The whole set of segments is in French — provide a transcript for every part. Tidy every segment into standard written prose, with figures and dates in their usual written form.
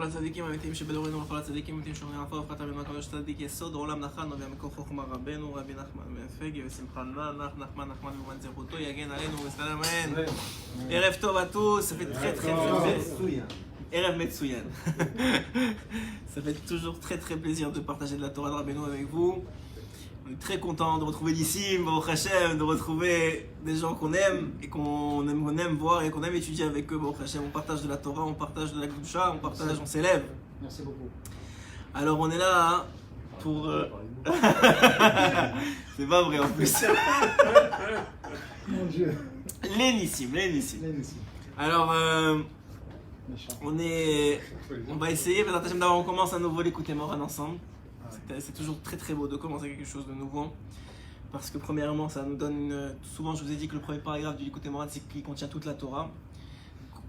הצדיקים האמיתיים שבדורנו ולכל הצדיקים האמיתיים שאומרים עפר ופחת רבינו הקדוש צדיק יסוד עולם נחלנו והמקור חוכמה רבנו רבי נחמן ופגי ושמחה נחמן ומובן זכותו יגן עלינו וסלם אמן. ערב טוב à tous, ça fait très très plaisir. ערב מצוין. Ça fait toujours très très plaisir de partager de la Torah de Rabbeinu avec vous. On est très content de retrouver d'ici, Baruch Hashem, de retrouver des gens qu'on aime et qu'on aime voir et qu'on aime étudier avec eux, Baruch Hashem. On partage de la Torah, on partage de la Kedusha, on partage, on s'élève. Merci beaucoup. Alors on est là pour... C'est pas vrai en plus. Mon Dieu. L'énissime. Alors on va essayer, d'abord on commence à nouveau l'écouter Moran ensemble. C'est toujours très très beau de commencer quelque chose de nouveau parce que premièrement ça nous donne souvent je vous ai dit que le premier paragraphe du Likutei Moharan c'est qu'il contient toute la Torah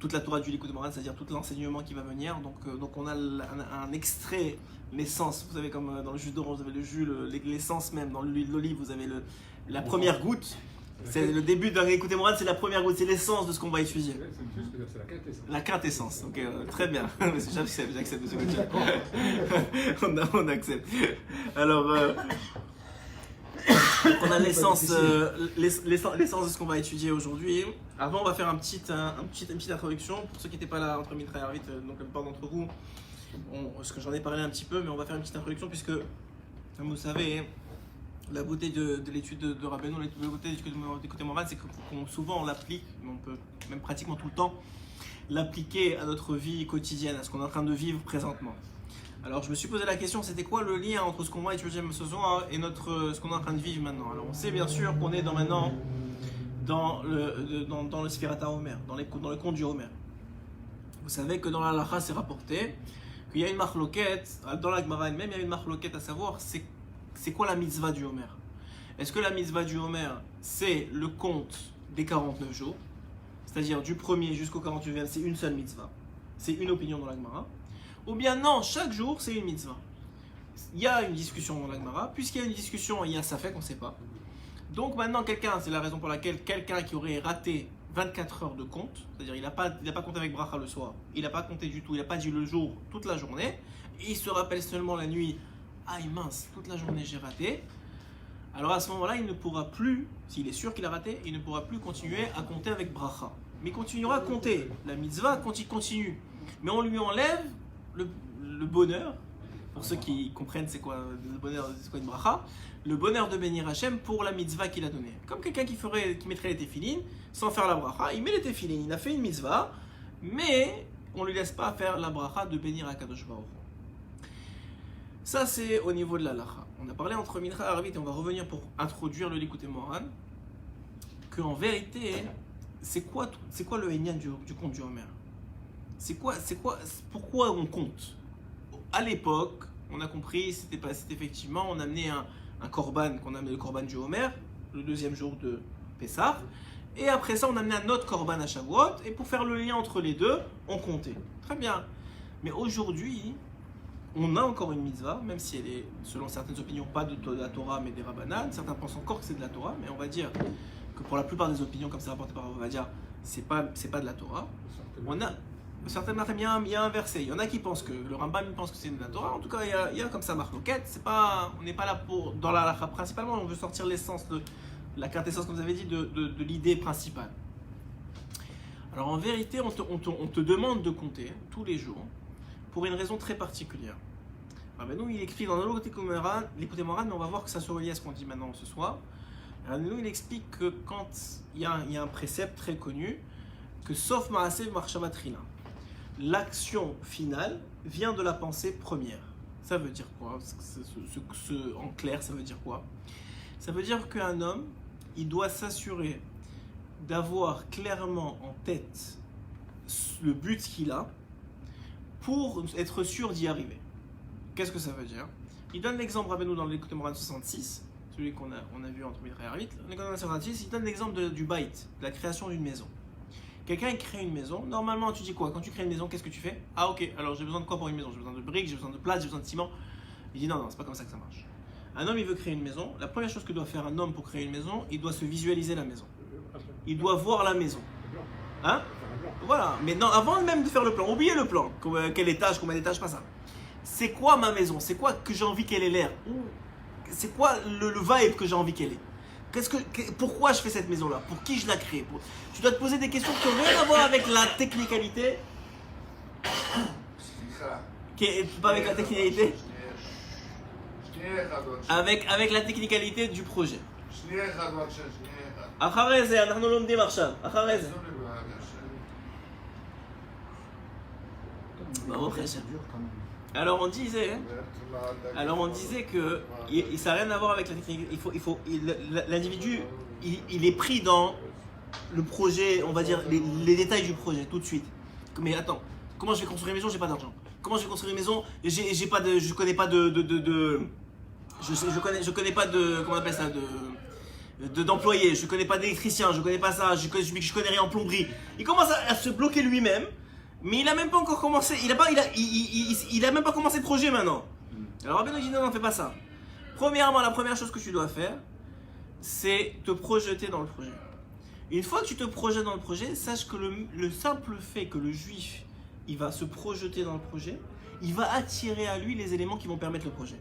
du Likutei Moharan, c'est-à-dire tout l'enseignement qui va venir, donc on a un extrait, l'essence, vous savez comme dans le jus d'orange vous avez le jus, l'essence même, dans l'huile d'olive vous avez la première goutte. C'est le début d'un Likutei Moharan, c'est la première goutte, c'est l'essence de ce qu'on va étudier. C'est la quintessence. La quintessence, ok, très bien. J'accepte monsieur Gauthier. On accepte. Alors, on a l'essence de ce qu'on va étudier aujourd'hui. Avant, on va faire une petite introduction. Pour ceux qui n'étaient pas là entre Mitra et Arvit, donc la plupart d'entre vous, parce que j'en ai parlé un petit peu, mais on va faire une petite introduction puisque, comme vous savez, la beauté de l'étude de Rabbeinu, la beauté du Likutei Moharan, c'est qu'on souvent on l'applique, on peut même pratiquement tout le temps l'appliquer à notre vie quotidienne, à ce qu'on est en train de vivre présentement. Alors je me suis posé la question, c'était quoi le lien entre ce qu'on va étudier ce soir et ce qu'on est en train de vivre maintenant. Alors on sait bien sûr qu'on est maintenant dans le Sfirat HaOmer, dans le conte du Homer. Vous savez que dans la Halacha c'est rapporté qu'il y a une marloquette, dans la Gemara elle-même il y a une marloquette à savoir c'est quoi la mitzvah du Homer? Est-ce que la mitzvah du Homer, c'est le compte des 49 jours, c'est-à-dire du 1er jusqu'au 48e, c'est une seule mitzvah, c'est une opinion dans la Gemara, ou bien non, chaque jour c'est une mitzvah? Il y a une discussion dans la Gemara, puisqu'il y a une discussion, il y a ça fait qu'on ne sait pas. Donc maintenant c'est la raison pour laquelle quelqu'un qui aurait raté 24 heures de compte, c'est-à-dire il n'a pas compté avec bracha le soir, il n'a pas compté du tout, il n'a pas dit le jour toute la journée, et il se rappelle seulement la nuit. Ah mince, toute la journée j'ai raté. Alors à ce moment-là, il ne pourra plus, s'il est sûr qu'il a raté, il ne pourra plus continuer à compter avec bracha. Mais il continuera à compter. La mitzvah continue. Mais on lui enlève le bonheur, pour ceux qui comprennent c'est quoi le bonheur, c'est quoi une bracha, le bonheur de bénir Hachem pour la mitzvah qu'il a donnée. Comme quelqu'un qui mettrait les téfilines sans faire la bracha, il met les téfilines, il a fait une mitzvah, mais on ne lui laisse pas faire la bracha de bénir Akadosh Baruch Hu. Ça, c'est au niveau de la halakha. On a parlé entre Mincha et Arvit et on va revenir pour introduire le Likutei Moharan. Qu'en vérité, c'est quoi le Henyan du conte du Homer? Pourquoi on compte? À l'époque, on a compris, c'était effectivement, on amenait un korban, qu'on amenait le korban du Homer, le deuxième jour de Pessah. Et après ça, on amenait un autre korban à Shavuot. Et pour faire le lien entre les deux, on comptait. Très bien. Mais aujourd'hui, on a encore une mitzvah, même si elle est, selon certaines opinions, pas de la Torah, mais des Rabbanan. Certains pensent encore que c'est de la Torah, mais on va dire que pour la plupart des opinions, comme c'est rapporté par Ovadia, c'est pas de la Torah. On a certaines il y a un verset. Il y en a qui pensent que le Rambam pense que c'est de la Torah. En tout cas, il y a comme ça marloquette. On n'est pas là pour dans la halakha principalement. On veut sortir l'essence de la quintessence, comme vous avez dit, de l'idée principale. Alors en vérité, on te demande de compter tous les jours pour une raison très particulière. Nous, il explique dans le Likutei Moharan, mais on va voir que ça se relie à ce qu'on dit maintenant ce soir. Nous, il explique que quand il y a un précepte très connu, que sauf Ma'aseh Marshava Trina, l'action finale vient de la pensée première. Ça veut dire quoi? En clair, ça veut dire quoi? Ça veut dire qu'un homme, il doit s'assurer d'avoir clairement en tête le but qu'il a pour être sûr d'y arriver. Qu'est-ce que ça veut dire? Il donne l'exemple, Rabbeinu dans le Likutei Moharan 66, celui qu'on a vu entre Mitra et Arvit. Le Likutei Moharan 66, il donne l'exemple du bait, de la création d'une maison. Quelqu'un crée une maison, normalement tu dis quoi? Quand tu crées une maison, qu'est-ce que tu fais? Ah ok, alors j'ai besoin de quoi pour une maison? J'ai besoin de briques, j'ai besoin de plâtre, j'ai besoin de ciment. Il dit non, c'est pas comme ça que ça marche. Un homme, il veut créer une maison. La première chose que doit faire un homme pour créer une maison, il doit se visualiser la maison. Il doit voir la maison. Hein? Voilà, mais non, avant même de faire le plan, oubliez le plan. Quel étage, combien d'étages, pas ça. C'est quoi ma maison? C'est quoi que j'ai envie qu'elle ait l'air? C'est quoi le vibe que j'ai envie qu'elle ait? Pourquoi je fais cette maison-là? Pour qui je la crée? Tu dois te poser des questions qui n'ont rien à voir avec la technicalité. Pas avec la technicalité. Avec la technicalité du projet. אחרי זה, אנחנו לומדים עכשיו. אחרי זה. ברוך השם. Alors on disait que ça n'a rien à voir avec la technique. L'individu, il est pris dans le projet, on va dire les détails du projet tout de suite. Mais attends, comment je vais construire une maison? J'ai pas d'argent. Comment je vais construire une maison? Je connais pas je connais pas de comment on appelle ça d'employés. Je connais pas d'électricien. Je connais pas ça. Je connais rien en plomberie. Il commence à se bloquer lui-même. Mais il a même pas encore commencé, il a même pas commencé le projet maintenant. Alors Rabbeinu dit non, fais pas ça. Premièrement, la première chose que tu dois faire, c'est te projeter dans le projet. Une fois que tu te projettes dans le projet, sache que le simple fait que le juif, il va se projeter dans le projet, il va attirer à lui les éléments qui vont permettre le projet.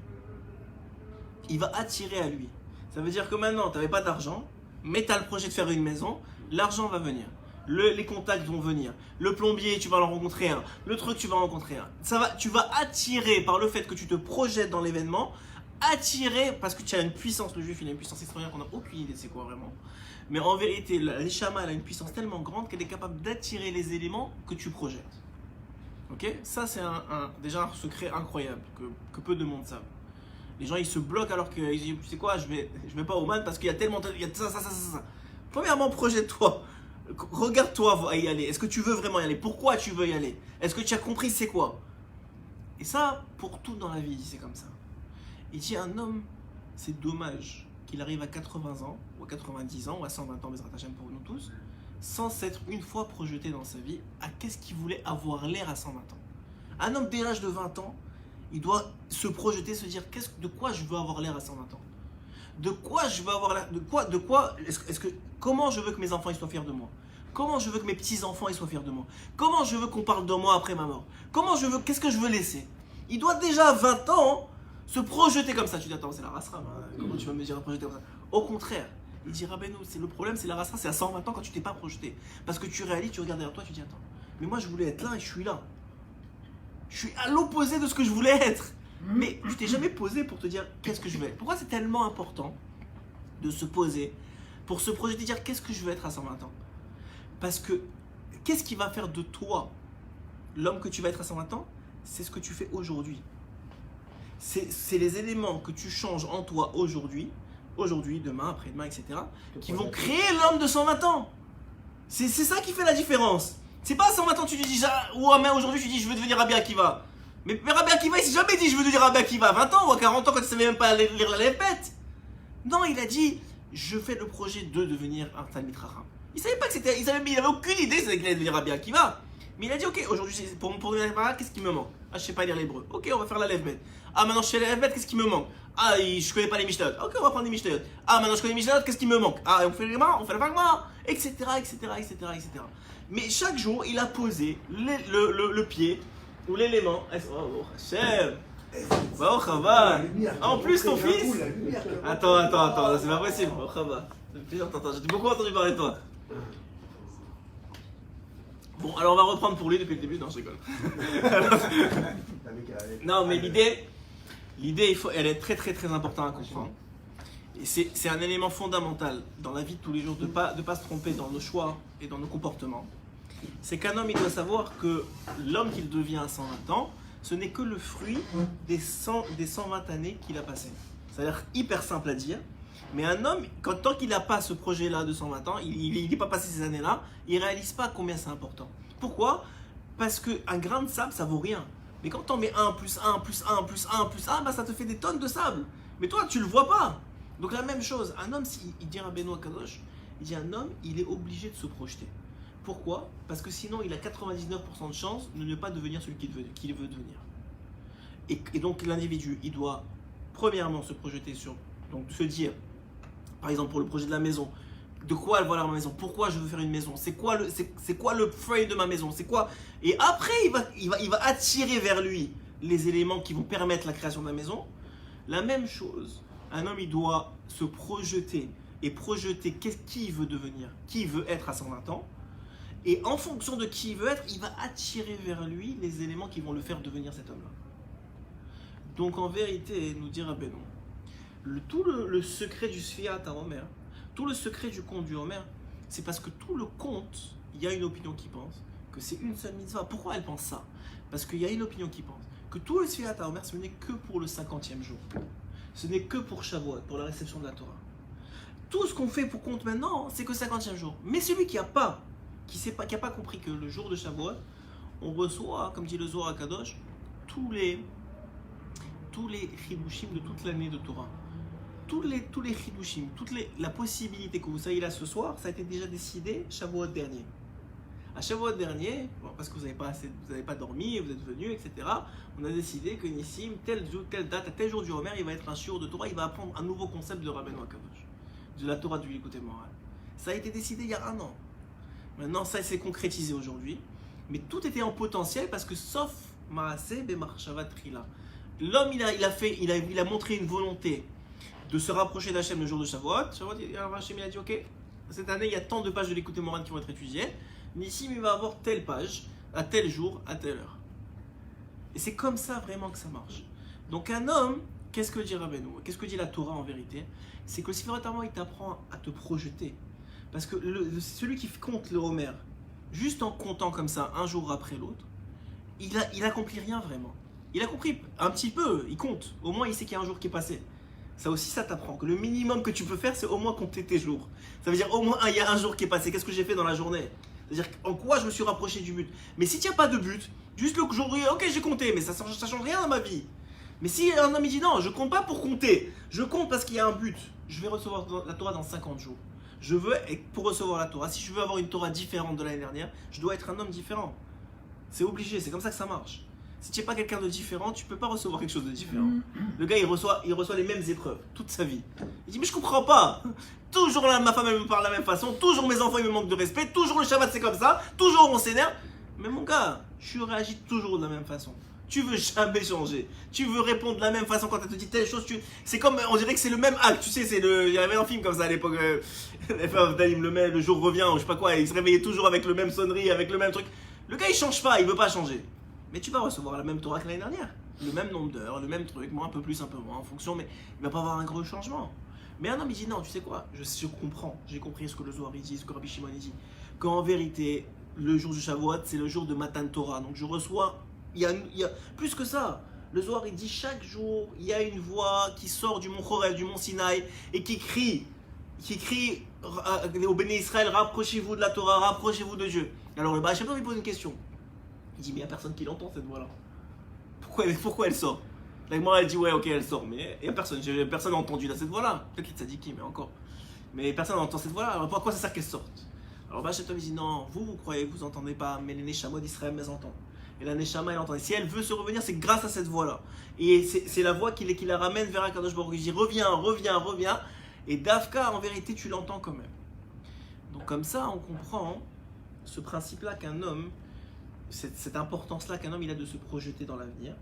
Il va attirer à lui. Ça veut dire que maintenant, tu n'avais pas d'argent, mais tu as le projet de faire une maison, l'argent va venir. Les contacts vont venir. Le plombier, tu vas en rencontrer un. Le truc, tu vas en rencontrer un. Tu vas attirer par le fait que tu te projettes dans l'événement, attirer, parce que tu as une puissance, le juif il a une puissance extraordinaire qu'on n'a aucune idée de c'est quoi vraiment. Mais en vérité, l'Eshama elle a une puissance tellement grande qu'elle est capable d'attirer les éléments que tu projettes. Ok? Ça c'est déjà un secret incroyable que peu de monde savent. Les gens ils se bloquent alors que ils disent, tu sais quoi, je vais pas au man parce qu'il y a tellement, il y a ça. Premièrement, projette-toi. Regarde-toi y aller. Est-ce que tu veux vraiment y aller? Pourquoi tu veux y aller? Est-ce que tu as compris c'est quoi? Et ça, pour tout dans la vie, c'est comme ça. Il dit un homme, c'est dommage qu'il arrive à 80 ans, ou à 90 ans, ou à 120 ans, mais ça pour nous tous, sans s'être une fois projeté dans sa vie à qu'est-ce qu'il voulait avoir l'air à 120 ans. Un homme dès l'âge de 20 ans, il doit se projeter, se dire de quoi je veux avoir l'air à 120 ans? De quoi je veux avoir l'air? Comment je veux que mes enfants ils soient fiers de moi? Comment je veux que mes petits-enfants ils soient fiers de moi? Comment je veux qu'on parle de moi après ma mort? Qu'est-ce que je veux laisser? Il doit déjà à 20 ans se projeter comme ça. Tu dis attends, c'est la rasra, comment tu vas me dire projeter comme ça? Au contraire, il dit Rabbeinu, c'est le problème, c'est la rasra, c'est à 120 ans quand tu t'es pas projeté. Parce que tu réalises, tu regardes derrière toi, tu dis attends, mais moi je voulais être là et je suis là. Je suis à l'opposé de ce que je voulais être. Mais tu t'es jamais posé pour te dire qu'est-ce que je veux être. Pourquoi c'est tellement important de se poser pour se projeter, dire qu'est-ce que je veux être à 120 ans? Parce que qu'est-ce qui va faire de toi l'homme que tu vas être à 120 ans? C'est ce que tu fais aujourd'hui. C'est les éléments que tu changes en toi aujourd'hui, demain, après-demain, etc. qui vont créer l'homme de 120 ans. C'est ça qui fait la différence. C'est pas à 120 ans tu te dis, mais aujourd'hui tu dis je veux devenir Rabbi Akiva. Mais Rabbi Akiva il s'est jamais dit je veux devenir Rabbi Akiva. 20 ans ou à 40 ans quand il savait même pas lire la Lépète. Non, il a dit je fais le projet de devenir un Talmid Chacham. Il savait pas que c'était, il avait aucune idée qu'il allait devenir Rabbi Akiva. Mais il a dit ok, aujourd'hui pour devenir Rabbi, qu'est-ce qui me manque? Ah, je sais pas lire l'hébreu. Ok, on va faire la lève-bête. Ah, maintenant je sais la lève-bête, qu'est-ce qui me manque? Ah, je connais pas les Mishnayot. Ok, on va prendre les Mishnayot. Ah, maintenant je connais les Mishnayot, qu'est-ce qui me manque? Ah, on fait le Gemara, on fait la Vagma, etc. Mais chaque jour, il a posé le pied ou l'élément. Oh, Hachem. Oh, Chava. En plus, ton fils. Attends, c'est pas possible. Oh, Chava. J'ai beaucoup entendu parler de toi. Bon, alors on va reprendre pour lui depuis le début. Non, je rigole. Non, mais l'idée, elle est très importante à comprendre. Et c'est un élément fondamental dans la vie de tous les jours de pas se tromper dans nos choix et dans nos comportements. C'est qu'un homme, il doit savoir que l'homme qu'il devient à 120 ans, ce n'est que le fruit des 120 années qu'il a passées. Ça a l'air hyper simple à dire, mais un homme, tant qu'il n'a pas ce projet-là de 120 ans, il n'est pas passé ces années-là, il ne réalise pas combien c'est important. Pourquoi? Parce qu'un grain de sable, ça vaut rien. Mais quand on met 1 plus 1 plus 1 plus 1 plus 1, bah ça te fait des tonnes de sable. Mais toi, tu ne le vois pas. Donc la même chose, un homme, il dit à Benoît Kadosh, il dit un homme, il est obligé de se projeter. Pourquoi? Parce que sinon, il a 99% de chance de ne pas devenir celui qu'il veut devenir. Et donc l'individu, il doit premièrement se projeter donc se dire, par exemple pour le projet de la maison, de quoi elle va avoir ma maison, pourquoi je veux faire une maison, c'est quoi le frame de ma maison, c'est quoi. Et après, il va attirer vers lui les éléments qui vont permettre la création de la maison. La même chose, un homme, il doit se projeter et projeter qui il veut devenir, qui il veut être à 120 ans. Et en fonction de qui il veut être, il va attirer vers lui les éléments qui vont le faire devenir cet homme-là. Donc en vérité, nous dire Rabbeinu, tout le secret du Sfiat à Omer, tout le secret du conte du Omer, c'est parce que tout le conte, il y a une opinion qui pense que c'est une seule mitzvah. Pourquoi elle pense ça? Parce qu'il y a une opinion qui pense que tout le Sfiat à Omer, ce n'est que pour le 50e jour. Ce n'est que pour Shavuot, pour la réception de la Torah. Tout ce qu'on fait pour compte maintenant, c'est que 50e jour. Mais celui qui n'a pas compris que le jour de Shavuot, on reçoit, comme dit le Zohar HaKadosh, tous les chidushim de toute l'année de Torah. Tous les chidushim, la possibilité que vous soyez là ce soir, ça a été déjà décidé Shavuot dernier. À Shavuot dernier, bon, parce que vous n'avez pas dormi, vous êtes venus, etc., on a décidé que Nissim, telle date, à tel jour du Homer, il va être un shiur de Torah, il va apprendre un nouveau concept de Rabbeinu HaKadosh, de la Torah du Likutei Moharan. Ça a été décidé il y a 1 an. Maintenant, ça s'est concrétisé aujourd'hui, mais tout était en potentiel parce que sauf Maaseh Bemarshava Trila. L'homme, il a montré une volonté de se rapprocher d'Hachem le jour de Shavuot. Hachem, il a dit, ok, cette année, il y a tant de pages de Likutei Moharan qui vont être étudiées. Nissim, il va avoir telle page, à tel jour, à telle heure. Et c'est comme ça vraiment que ça marche. Donc un homme, qu'est-ce que dit Rabbeinu? Qu'est-ce que dit la Torah en vérité? C'est que le Sifrat Hama, il t'apprend à te projeter. Parce que celui qui compte le Homer, juste en comptant comme ça, un jour après l'autre, il accomplit rien vraiment. Il a compris un petit peu, il compte. Au moins, il sait qu'il y a un jour qui est passé. Ça aussi, ça t'apprend que le minimum que tu peux faire, c'est au moins compter tes jours. Ça veut dire au moins, il y a un jour qui est passé. Qu'est-ce que j'ai fait dans la journée? C'est-à-dire en quoi je me suis rapproché du but. Mais si tu n'as pas de but, juste le jour, ok, j'ai compté, mais ça change rien dans ma vie. Mais si un homme il dit non, je compte pas pour compter, je compte parce qu'il y a un but. Je vais recevoir la Torah dans 50 jours. Pour recevoir la Torah, si je veux avoir une Torah différente de l'année dernière, je dois être un homme différent. C'est obligé, c'est comme ça que ça marche. Si tu n'es pas quelqu'un de différent, tu ne peux pas recevoir quelque chose de différent. Le gars, il reçoit les mêmes épreuves toute sa vie. Il dit, mais je comprends pas. Toujours là, ma femme, elle me parle de la même façon. Toujours mes enfants, ils me manquent de respect. Toujours le Shabbat, c'est comme ça. Toujours on s'énerve. Mais mon gars, je réagis toujours de la même façon. Tu veux jamais changer. Tu veux répondre de la même façon quand elle te dit telle chose. C'est comme, on dirait que c'est le même acte. Tu sais, il y avait un film comme ça à l'époque. Le jour revient, ou je sais pas quoi. Il se réveillait toujours avec le même sonnerie, avec le même truc. Le gars, il change pas, il veut pas changer. Mais tu vas recevoir la même Torah que l'année dernière. Le même nombre d'heures, le même truc, moi un peu plus, un peu moins, en fonction, mais il va pas avoir un gros changement. Mais un homme, il dit non, tu sais quoi, je comprends, j'ai compris ce que le Zohar dit, ce que Rabbi Shimon dit, qu'en vérité, le jour du Shavuot, c'est le jour de Matan Torah. Donc je reçois, il y a plus que ça. Le Zohar, il dit chaque jour, il y a une voix qui sort du mont Horeb, du mont Sinaï, et qui crie au Béné Israël, rapprochez-vous de la Torah, rapprochez-vous de Dieu. Alors le Baal Shem Tov, il pose une question. Il dit, mais il n'y a personne qui l'entend cette voix-là. Pourquoi elle sort? La Gemara, elle dit, ouais, ok, elle sort, mais il n'y a personne. Personne n'a entendu cette voix-là. Peut-être qu'il t'a dit qui, mais encore. Mais personne n'entend cette voix-là. Alors pourquoi ça sert qu'elle sorte? Alors Baal Shem Tov, il dit, non, vous croyez que vous n'entendez pas, mais les Neshamot d'Israël, elles entendent. Et la Neshama, elle entend. Et si elle veut se revenir, c'est grâce à cette voix-là. Et c'est la voix qui la ramène vers Akadosh Baruch Hu. Il dit, reviens. Et Dafka, en vérité, tu l'entends quand même. Donc comme ça, on comprend ce principe-là qu'un homme, cette importance-là qu'un homme il a de se projeter dans l'avenir,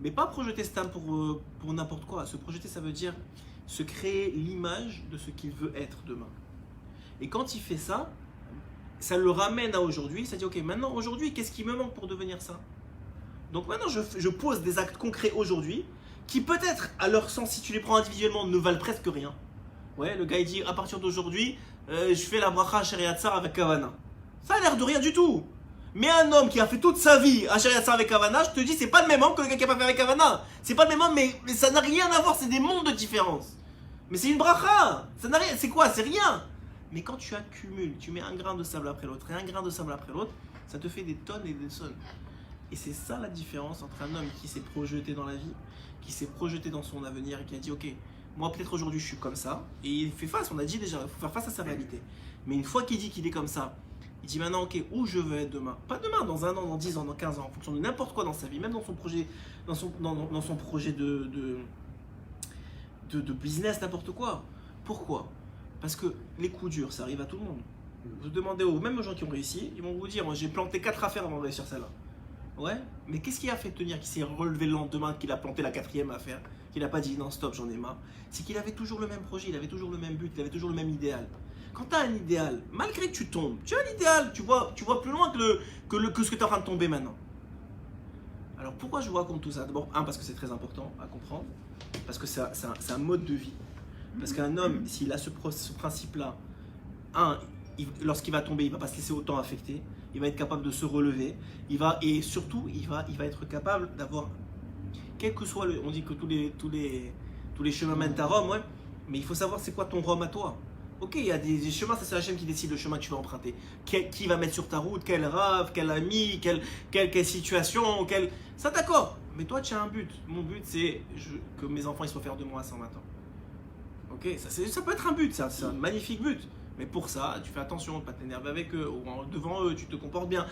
mais pas projeter Stam pour n'importe quoi. Se projeter, ça veut dire se créer l'image de ce qu'il veut être demain. Et quand il fait ça, ça le ramène à aujourd'hui. Ça dit, ok, maintenant, aujourd'hui, qu'est-ce qui me manque pour devenir ça? Donc maintenant, je pose des actes concrets aujourd'hui qui peut-être, à leur sens, si tu les prends individuellement, ne valent presque rien. Ouais, le gars il dit, à partir d'aujourd'hui, je fais la bracha Sheriat Sar avec Kavana. Ça a l'air de rien du tout. Mais un homme qui a fait toute sa vie à Sheriat Sar avec Kavana, je te dis, c'est pas le même homme que le gars qui a pas fait avec Kavana. C'est pas le même homme, mais ça n'a rien à voir, c'est des mondes de différence. Mais c'est une bracha. Ça n'a rien, c'est quoi? C'est rien. Mais quand tu accumules, tu mets un grain de sable après l'autre et un grain de sable après l'autre, ça te fait des tonnes et des tonnes. Et c'est ça la différence entre un homme qui s'est projeté dans la vie, qui s'est projeté dans son avenir et qui a dit, ok, moi peut-être aujourd'hui je suis comme ça, et il fait face, on a dit déjà, il faut faire face à sa réalité. Mais une fois qu'il dit qu'il est comme ça, il dit maintenant, ok, où je veux être demain? Pas demain, dans 1 an, dans 10 ans, dans 15 ans, en fonction de n'importe quoi dans sa vie, même dans son projet, dans son projet de business, n'importe quoi. Pourquoi? Parce que les coups durs, ça arrive à tout le monde. Vous demandez même aux gens qui ont réussi, ils vont vous dire, moi j'ai planté 4 affaires avant de réussir celle-là. Ouais, mais qu'est-ce qui a fait tenir, qu'il s'est relevé le lendemain, qu'il a planté la 4e affaire, qu'il n'a pas dit non stop, j'en ai marre? C'est qu'il avait toujours le même projet, il avait toujours le même but, il avait toujours le même idéal. Quand tu as un idéal, malgré que tu tombes, tu as un idéal, tu vois plus loin que ce que tu es en train de tomber maintenant. Alors pourquoi je vous raconte tout ça? D'abord, parce que c'est très important à comprendre, parce que c'est un mode de vie. Parce qu'un homme, s'il a ce principe-là, lorsqu'il va tomber, il ne va pas se laisser autant affecter, il va être capable de se relever, et surtout, il va être capable d'avoir, quel que soit on dit que tous les chemins mènent à Rome, ouais, mais il faut savoir c'est quoi ton Rome à toi. Ok, il y a des chemins, ça c'est Hachem qui décide le chemin que tu vas emprunter. Qui va mettre sur ta route, quel rave, quel ami, quelle situation, ça d'accord, mais toi tu as un but. Mon but c'est que mes enfants ils soient fiers de moi à 120 ans. Ok, ça peut être un but, c'est un magnifique but. Mais pour ça, tu fais attention de ne pas t'énerver avec eux, ou devant eux, tu te comportes bien.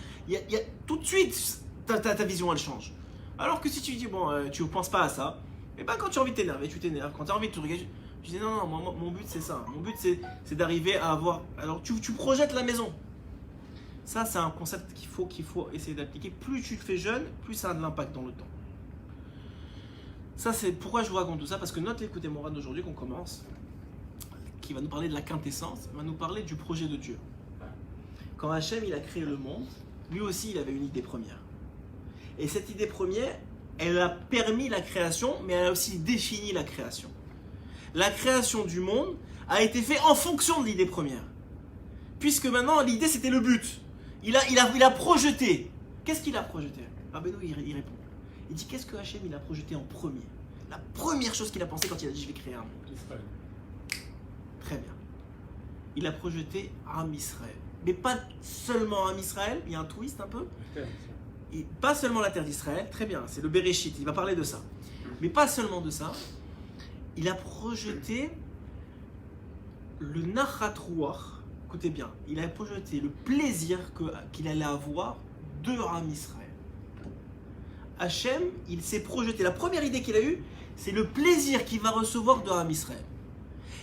Tout de suite, ta vision elle change. Alors que si tu dis, tu ne penses pas à ça, et ben quand tu as envie de t'énerver, tu t'énerves. Quand tu as envie de te regarder, tu dis non, mon but c'est ça. Mon but c'est d'arriver à avoir. Alors tu projettes la maison. Ça, c'est un concept qu'il faut essayer d'appliquer. Plus tu te fais jeune, plus ça a de l'impact dans le temps. Ça, c'est pourquoi je vous raconte tout ça, parce que notre écoute et morale d'aujourd'hui qu'on commence, qui va nous parler de la quintessence, va nous parler du projet de Dieu. Quand Hachem il a créé le monde, lui aussi il avait une idée première. Et cette idée première, elle a permis la création, mais elle a aussi défini la création. La création du monde a été faite en fonction de l'idée première. Puisque maintenant l'idée c'était le but. Il a projeté. Qu'est-ce qu'il a projeté? Rabbeinu il répond. Il dit qu'est-ce que Hachem il a projeté en premier? La première chose qu'il a pensé quand il a dit je vais créer un monde. Israël. Très bien. Il a projeté Am Israël. Mais pas seulement Am Israël, il y a un twist un peu. Pas seulement la terre d'Israël, très bien, c'est le Bereshit, il va parler de ça. Mais pas seulement de ça, il a projeté le Nachat Ruach, écoutez bien, il a projeté le plaisir qu'il allait avoir de Am Israël. Hachem, il s'est projeté, la première idée qu'il a eue, c'est le plaisir qu'il va recevoir de Am Israël.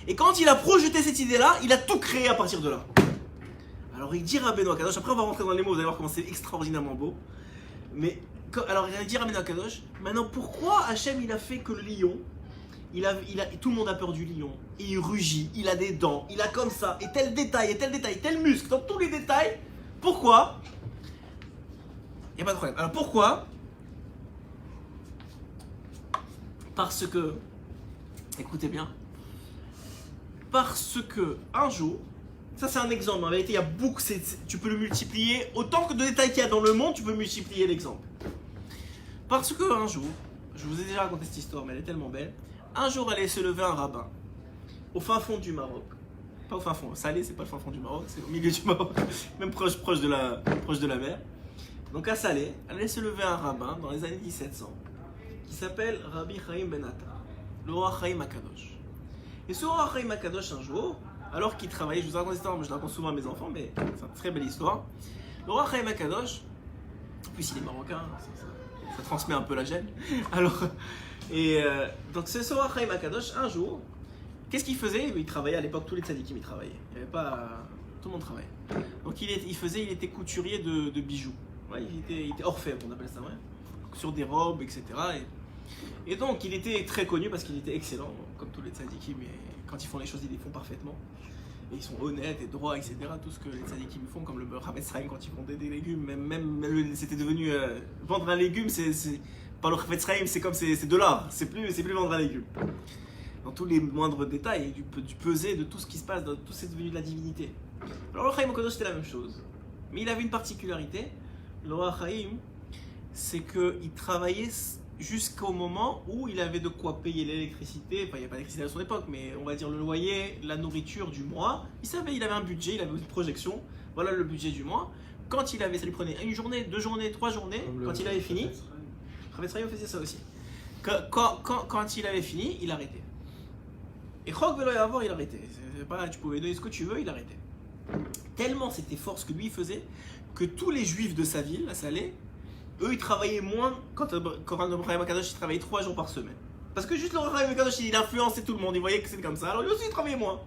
Et quand il a projeté cette idée-là, il a tout créé à partir de là. Alors il dit Rabbeinu Akadosh, après on va rentrer dans les mots, vous allez voir comment c'est extraordinairement beau. Mais, alors il dit Rabbeinu Akadosh, maintenant pourquoi Hachem il a fait que le lion, tout le monde a peur du lion, et il rugit, il a des dents, il a comme ça, et tel détail, tel muscle, dans tous les détails, pourquoi? Il n'y a pas de problème. Alors pourquoi? Parce que, écoutez bien, parce que un jour, ça c'est un exemple, en réalité il y a beaucoup, tu peux le multiplier, autant que de détails qu'il y a dans le monde, tu peux multiplier l'exemple. Parce que un jour, je vous ai déjà raconté cette histoire, mais elle est tellement belle, un jour allait se lever un rabbin, au fin fond du Maroc, pas au fin fond, Salé c'est pas le fin fond du Maroc, c'est au milieu du Maroc, même proche de la mer. Donc à Salé, allait se lever un rabbin dans les années 1700, qui s'appelle Rabbi Chaim Ben Atta, le roi Chaim Akadosh. Et ce roi Chaim Akadosh un jour, alors qu'il travaillait, je vous raconte cette histoire, je la raconte souvent à mes enfants, mais c'est une très belle histoire. Le roi Chaim Akadosh, en plus il est marocain, ça transmet un peu la gêne. Alors, donc ce roi Chaim Akadosh, un jour, qu'est-ce qu'il faisait? Il travaillait à l'époque, tous les tzadikim ils travaillaient. Il n'y avait pas, tout le monde travaillait. Donc il était couturier de bijoux. Ouais, il était orfèvre, on appelle ça, ouais. Sur des robes, etc. Et donc il était très connu parce qu'il était excellent, comme tous les tzadikim, mais quand ils font les choses, ils les font parfaitement. Et ils sont honnêtes et droits, etc. Tout ce que les tzadikim font, comme le Chavetz Chaim quand ils vendaient des légumes, même c'était devenu vendre un légume, par le Chavetz Chaim, c'est comme c'est de l'art, c'est plus vendre un légume. Dans tous les moindres détails, du peser, de tout ce qui se passe, tout c'est devenu de la divinité. Alors le Chaim Akadosh c'était la même chose, mais il avait une particularité. Le roi Chaim, c'est qu'il travaillait jusqu'au moment où il avait de quoi payer l'électricité, enfin il n'y avait pas d'électricité à son époque, mais on va dire le loyer, la nourriture du mois. Il avait un budget, il avait une projection, voilà le budget du mois. Quand il avait, ça lui prenait une journée, 2 journées, 3 journées, quand il avait fini, Chavetz Chaim faisait ça aussi. Quand il avait fini, il arrêtait. Et Chok Velo Yavor, il arrêtait. Tu pouvais donner ce que tu veux, il arrêtait. Tellement c'était fort ce que lui faisait, que tous les juifs de sa ville, à Salé, eux ils travaillaient moins quand le Chaim Akadosh il travaillait 3 jours par semaine. Parce que juste le Chaim Akadosh il influençait tout le monde, il voyait que c'était comme ça, alors lui aussi il travaillait moins.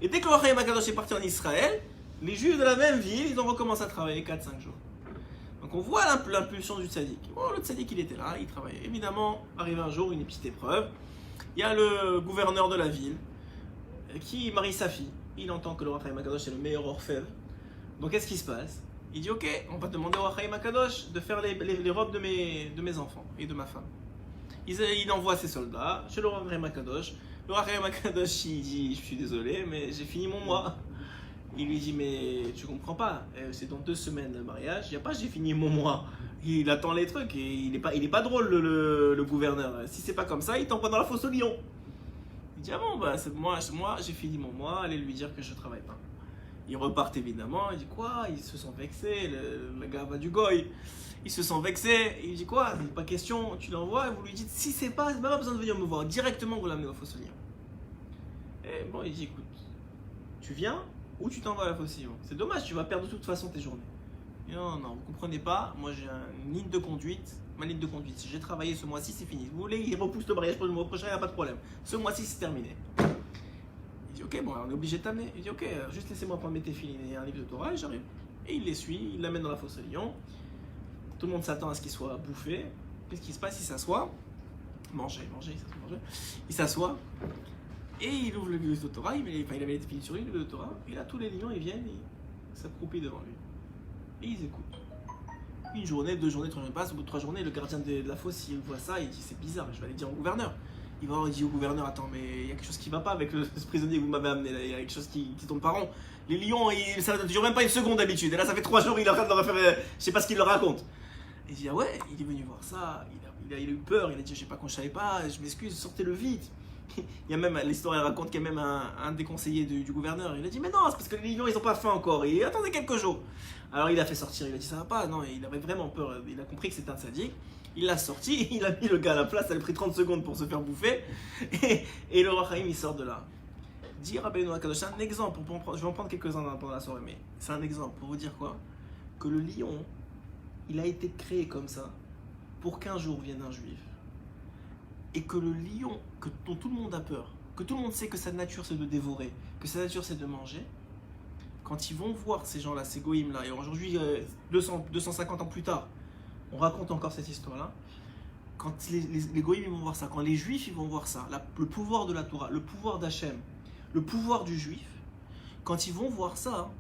Et dès que le Roi Chaim Akadosh est parti en Israël, les Juifs de la même ville, ils ont recommencé à travailler 4-5 jours. Donc on voit l'impulsion du tzaddik. Bon, le tzaddik, il était là, il travaillait. Évidemment, arrivé un jour, une petite épreuve, il y a le gouverneur de la ville qui marie sa fille. Il entend que le Roi Chaim Akadosh est le meilleur orfèvre. Donc qu'est-ce qui se passe? Il dit ok, on va demander au Roi Chaim Akadosh de faire les robes de mes enfants et de ma femme. Il envoie ses soldats chez le Roi Chaim Akadosh. Le Roi Chaim Akadosh, il dit je suis désolé, mais j'ai fini mon mois. Il lui dit mais tu comprends pas, c'est dans 2 semaines le mariage, il n'y a pas j'ai fini mon mois. Il attend les trucs et il est pas drôle le gouverneur. Si c'est pas comme ça, il t'envoie dans la fosse au lion. Il dit ah bon bah moi j'ai fini mon mois, allez lui dire que je travaille pas. Ils repartent évidemment, il dit quoi? Ils se sont vexés, le gars va du goy. Il se sent vexé, il dit quoi? C'est pas question, tu l'envoies et vous lui dites si c'est pas besoin de venir me voir, directement vous l'amenez au fosse au lion. Et bon il dit écoute, tu viens ou tu t'envoies à la fosse au lion. C'est dommage, tu vas perdre de toute façon tes journées. Et non, vous comprenez pas, moi j'ai une ligne de conduite, ma ligne de conduite, si j'ai travaillé ce mois-ci c'est fini. Vous voulez, il repousse le mariage pour le mois prochain, il n'y a pas de problème. Ce mois-ci c'est terminé. Il dit ok, bon on est obligé de t'amener. Il dit ok, juste laissez-moi prendre mes téfilines et un livre de Torah et j'arrive. Et il les suit, il l'amène dans la fosse au lion. Tout le monde s'attend à ce qu'il soit bouffé. Qu'est-ce qui se passe? Il s'assoit. Manger. Il s'assoit. Et il ouvre le livre de Torah. Il avait les téfilines sur lui, le livre de Torah. Et là, tous les lions, ils viennent et s'accroupissent devant lui. Et ils écoutent. Une journée, 2 journées, 3 journées passent. Au bout de 3 journées, le gardien de la fosse, il voit ça. Il dit c'est bizarre, je vais aller dire au gouverneur. Il dit au gouverneur attends, mais il y a quelque chose qui va pas avec ce prisonnier que vous m'avez amené. Là. Il y a quelque chose qui tourne pas rond. Les lions, ça ne dure même pas une seconde d'habitude. Et là, ça fait 3 jours, il est en train de leur faire. Je sais pas ce qu'il leur raconte. Il dit ah ouais, il est venu voir ça, il a eu peur, il a dit je sais pas quand je savais pas, je m'excuse, sortez-le vite. Il y a même l'histoire, elle raconte qu'il y a même un des conseillers du gouverneur, il a dit mais non, c'est parce que les lions ils ont pas faim encore, et attendez quelques jours. Alors il a fait sortir, il a dit ça va pas, non, il avait vraiment peur, il a compris que c'était un sadique. Il l'a sorti, il a mis le gars à la place, ça lui a pris 30 secondes pour se faire bouffer, et le Roi Chaim il sort de là. Dit Rabbeinu Akadosh, c'est un exemple, je vais en prendre quelques-uns pendant la soirée, mais c'est un exemple pour vous dire quoi? Que le lion, il a été créé comme ça pour qu'un jour vienne un juif et que le lion, dont tout le monde a peur, que tout le monde sait que sa nature c'est de dévorer, que sa nature c'est de manger, quand ils vont voir ces gens-là, ces goïms là, et aujourd'hui 250 ans plus tard, on raconte encore cette histoire-là, quand les goïms ils vont voir ça, quand les juifs ils vont voir ça, le pouvoir de la Torah, le pouvoir d'Hachem, le pouvoir du juif, quand ils vont voir ça,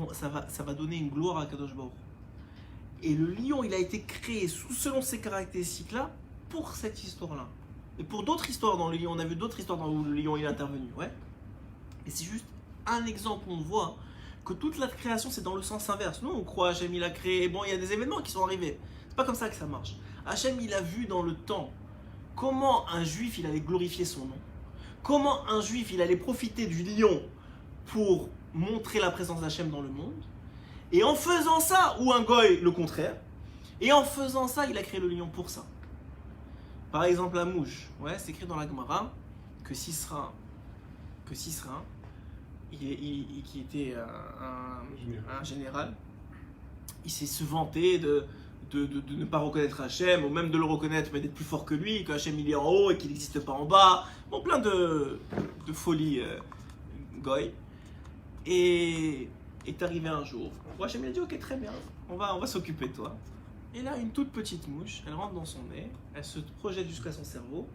ça va donner une gloire à Kadosh Baruch. Et le lion, il a été créé selon ces caractéristiques-là pour cette histoire-là. Et pour d'autres histoires dans le lion, on a vu d'autres histoires où le lion il est intervenu, ouais. Et c'est juste un exemple où on voit que toute la création c'est dans le sens inverse. Nous on croit Hachem il a créé, bon il y a des événements qui sont arrivés. C'est pas comme ça que ça marche. Hachem il a vu dans le temps comment un juif il allait glorifier son nom. Comment un juif il allait profiter du lion pour montrer la présence d'Hachem dans le monde. Et en faisant ça, ou un goy le contraire, et en faisant ça, il a créé le lion pour ça. Par exemple, la mouche, ouais, c'est écrit dans la Gemara que Sisra, qui était un général, il s'est se vanté de ne pas reconnaître Hachem, ou même de le reconnaître, mais d'être plus fort que lui, que Hachem il est en haut et qu'il n'existe pas en bas. Bon, plein de folies goy. Et est arrivé un jour, Hachem il a dit ok très bien, on va s'occuper de toi. Et là une toute petite mouche, elle rentre dans son nez, elle se projette jusqu'à son cerveau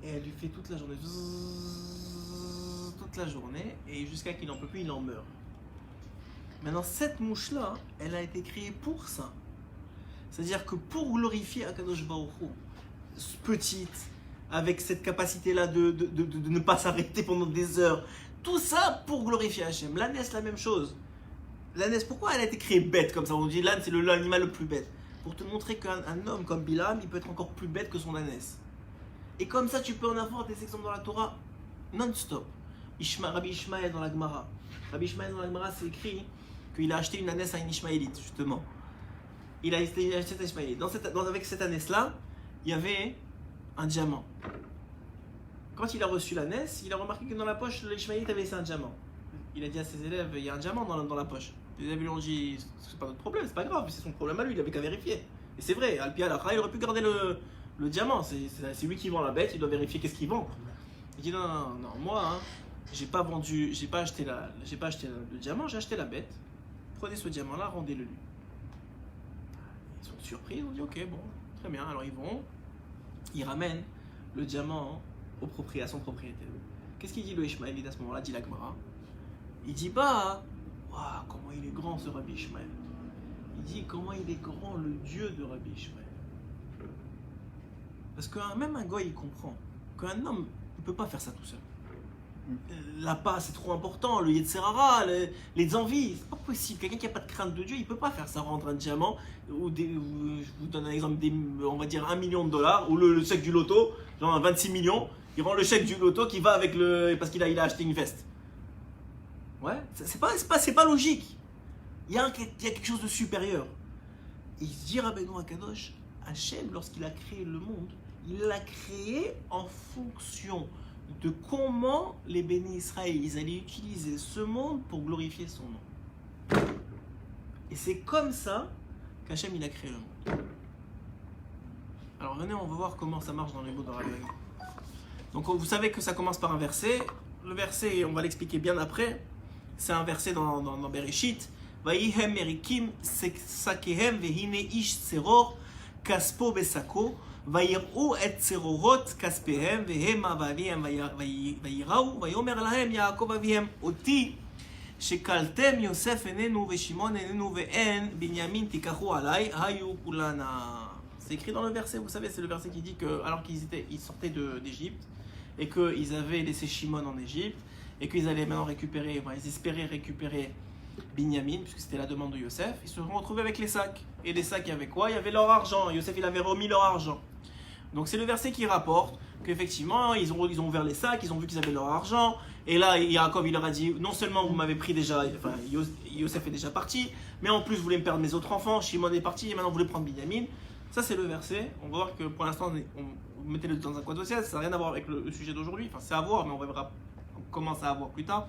et elle lui fait toute la journée, et jusqu'à qu'il n'en peut plus, il en meurt. Maintenant cette mouche là, elle a été créée pour ça. C'est-à-dire que pour glorifier Akadosh Baruch Hu, petite, avec cette capacité là de ne pas s'arrêter pendant des heures, tout ça pour glorifier Hachem. L'ânesse, la même chose. L'ânesse, pourquoi elle a été créée bête comme ça? On dit l'âne, c'est l'animal le plus bête. Pour te montrer qu'un homme comme Bilam, il peut être encore plus bête que son ânesse. Et comme ça, tu peux en avoir des exemples dans la Torah non-stop. Rabbi Ishmael dans la Gemara. Rabbi Ishmael dans la Gemara, c'est écrit qu'il a acheté une ânesse à une Ishmaélite, justement. Il a acheté une Ishmaélite. Avec cette ânesse-là, il y avait un diamant. Quand il a reçu l'ânesse, il a remarqué que dans la poche, l'Ishmaélite avait laissé un diamant. Il a dit à ses élèves, il y a un diamant dans la poche. Les élèves lui ont dit, c'est pas notre problème, c'est pas grave, c'est son problème à lui, il avait qu'à vérifier. Et c'est vrai, Al-Pi al-Akha, il aurait pu garder le diamant, c'est lui qui vend la bête, il doit vérifier qu'est-ce qu'il vend. Il dit non, moi, j'ai pas acheté le diamant, j'ai acheté la bête. Prenez ce diamant-là, rendez-le lui. Ils sont surpris, ils ont dit ok, bon, très bien. Alors ils ramènent le diamant à son propriétaire. Qu'est-ce qu'il dit le Ishmaël à ce moment-là, dit la Gemara? Il dit bah, waouh, comment il est grand ce Rabbi Ishmaël. Il dit comment il est grand le Dieu de Rabbi Ishmaël. Parce que même un goy il comprend qu'un homme ne peut pas faire ça tout seul. La passe c'est trop important, le Yetzerara, les envies, c'est pas possible. Quelqu'un qui n'a pas de crainte de Dieu, il peut pas faire ça, rendre un diamant, je vous donne un exemple, on va dire $1 million, ou le chèque du loto, genre 26 millions, il rend le chèque du loto qui va avec parce qu'il a acheté une veste. Ouais, c'est pas logique. Il y a quelque chose de supérieur. Et il se dit Rabbeinu Akadosh, Hachem, lorsqu'il a créé le monde, il l'a créé en fonction de comment les bénis Israël ils allaient utiliser ce monde pour glorifier son nom. Et c'est comme ça qu'Hachem il a créé le monde. Alors venez, on va voir comment ça marche dans les mots de Rabbi. Donc vous savez que ça commence par un verset. Le verset, on va l'expliquer bien après. C'est un verset dans Bereshit. Vayihem merikim sakehem vehine ish tseror kaspo besako. ויראו את צרורות כספיהם והם אביהם ויראו ויאמר להם יעקב אביהם אותי שקלתם יוסף איננו ושמעון איננו ואין בנימין תיקחו עליי היו כולנה. C'est écrit dans le verset, vous savez, c'est le verset qui dit que alors qu'ils sortaient d'Égypte et qu'ils avaient laissé Shimon en Égypte et qu'ils allaient maintenant ils espéraient récupérer Binyamin, puisque c'était la demande de Yosef, ils se sont retrouvés avec les sacs. Et les sacs, il y avait quoi? Il y avait leur argent. Yosef, il avait remis leur argent. Donc c'est le verset qui rapporte qu'effectivement, ils ont ouvert les sacs, ils ont vu qu'ils avaient leur argent. Et là, Yaakov, il leur a dit, non seulement vous m'avez pris déjà, enfin, Yosef est déjà parti, mais en plus, vous voulez me perdre mes autres enfants. Shimon est parti, et maintenant, vous voulez prendre Binyamin. Ça, c'est le verset. On va voir que pour l'instant, mettez-le dans un coin dossier, ça n'a rien à voir avec le sujet d'aujourd'hui. Enfin, c'est à voir, mais on verra, on commence à voir plus tard.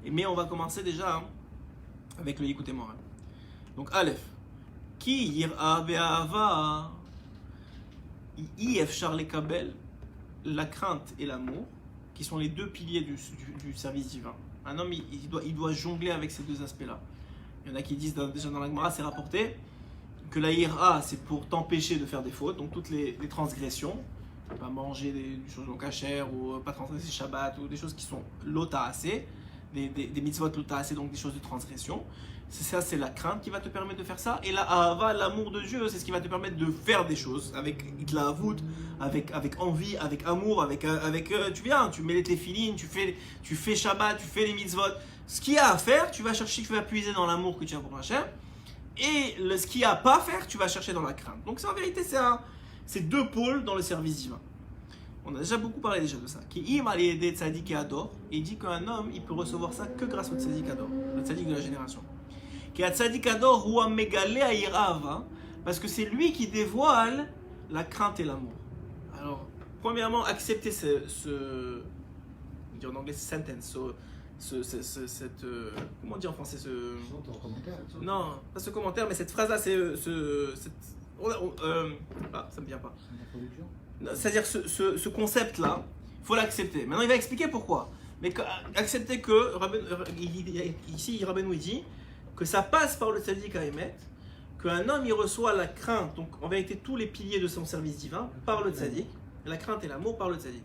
Mais on va commencer déjà avec le écoutez-moi. Donc, Aleph. Ki yir'a be'ava Efchar lekabel, la crainte et l'amour, qui sont les deux piliers du service divin. Un homme, il doit jongler avec ces deux aspects-là. Il y en a qui disent, déjà dans la Gemara, c'est rapporté, que la yir'a, c'est pour t'empêcher de faire des fautes, donc toutes les transgressions, pas manger des choses non cachères, ou pas transgresser Shabbat, ou des choses qui sont lota'asé, des mitzvot lota'asé, donc des choses de transgression. Ça, c'est la crainte qui va te permettre de faire ça. Et la ahava, l'amour de Dieu, c'est ce qui va te permettre de faire des choses avec itlaavout, avec envie, avec amour, tu viens, tu mets les téphilines, tu fais Shabbat, tu fais les mitzvot. Ce qu'il y a à faire, tu vas chercher, tu vas puiser dans l'amour que tu as pour Hachem. Et ce qu'il n'y a pas à faire, tu vas chercher dans la crainte. Donc en vérité, c'est deux pôles dans le service divin. On a déjà beaucoup parlé déjà de ça. Qui im aliédé tzadik et ador. Et il dit qu'un homme, il peut recevoir ça que grâce au tzadik ador, le tzadik de la génération. Qui a tzadik ador ou a mégalé à irava, parce que c'est lui qui dévoile la crainte et l'amour. Alors, premièrement, accepter on dit en anglais sentence, comment on dit en français non, pas ce commentaire, mais cette phrase-là, ça me vient pas. C'est-à-dire ce concept-là, il faut l'accepter. Maintenant, il va expliquer pourquoi. Mais accepter que, ici, Rabbeinu dit que ça passe par le tzaddik à émettre, qu'un homme il reçoit la crainte, donc en vérité tous les piliers de son service divin par le tzaddik, la crainte et l'amour par le tzaddik.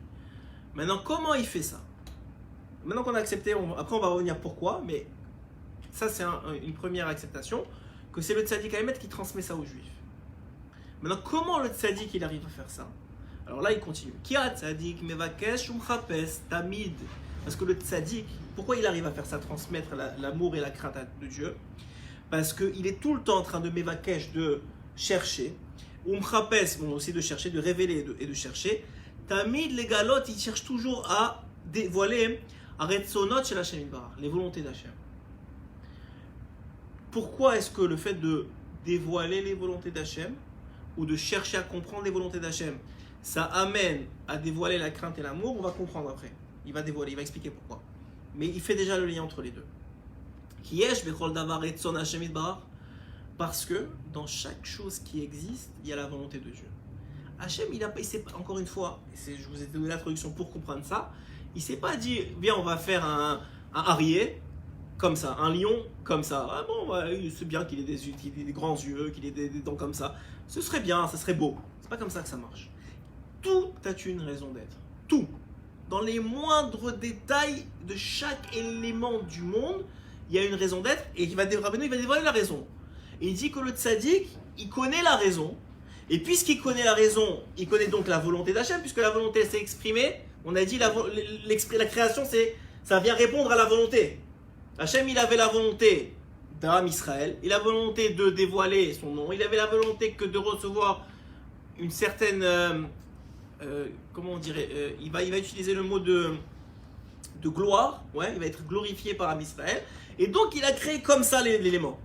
Maintenant, comment il fait ça? Maintenant qu'on a accepté, après on va revenir pourquoi, mais ça c'est une première acceptation, que c'est le tzaddik à émettre qui transmet ça aux juifs. Maintenant, comment le tzaddik il arrive à faire ça? Alors là il continue. Ki a tzaddik mevakesh umchapes tamid. Parce que le tzaddik, pourquoi il arrive à faire ça, transmettre l'amour et la crainte de Dieu? Parce qu'il est tout le temps en train de mevakesh, de chercher, umchapes, aussi de chercher, de révéler et de chercher. Tamid les galotes, il cherche toujours à dévoiler aretzonot shel Hashem yitbarach, les volontés d'Hachem. Pourquoi est-ce que le fait de dévoiler les volontés d'Hachem ou de chercher à comprendre les volontés d'Hachem, ça amène à dévoiler la crainte et l'amour? On va comprendre après. Il va dévoiler, il va expliquer pourquoi. Mais il fait déjà le lien entre les deux. Parce que dans chaque chose qui existe, il y a la volonté de Dieu. Hachem, encore une fois, je vous ai donné l'introduction pour comprendre ça, Il s'est pas dit, viens, on va faire un arié comme ça, un lion comme ça. Ah bon, ouais, c'est bien qu'il ait des grands yeux, qu'il ait des dents comme ça. Ce serait bien, ça serait beau. C'est pas comme ça que ça marche. Tout a une raison d'être. Tout. Dans les moindres détails de chaque élément du monde, il y a une raison d'être et Rabbeinu, il va dévoiler la raison. Et il dit que le tzaddik, il connaît la raison. Et puisqu'il connaît la raison, il connaît donc la volonté d'Hachem, puisque la volonté s'est exprimée. On a dit la création, ça vient répondre à la volonté. Hachem, il avait la volonté d'Am Israël, il a la volonté de dévoiler son nom, il avait la volonté que de recevoir une certaine, comment on dirait, il va utiliser le mot de gloire, ouais, il va être glorifié par Am Israël, et donc il a créé comme ça l'élément.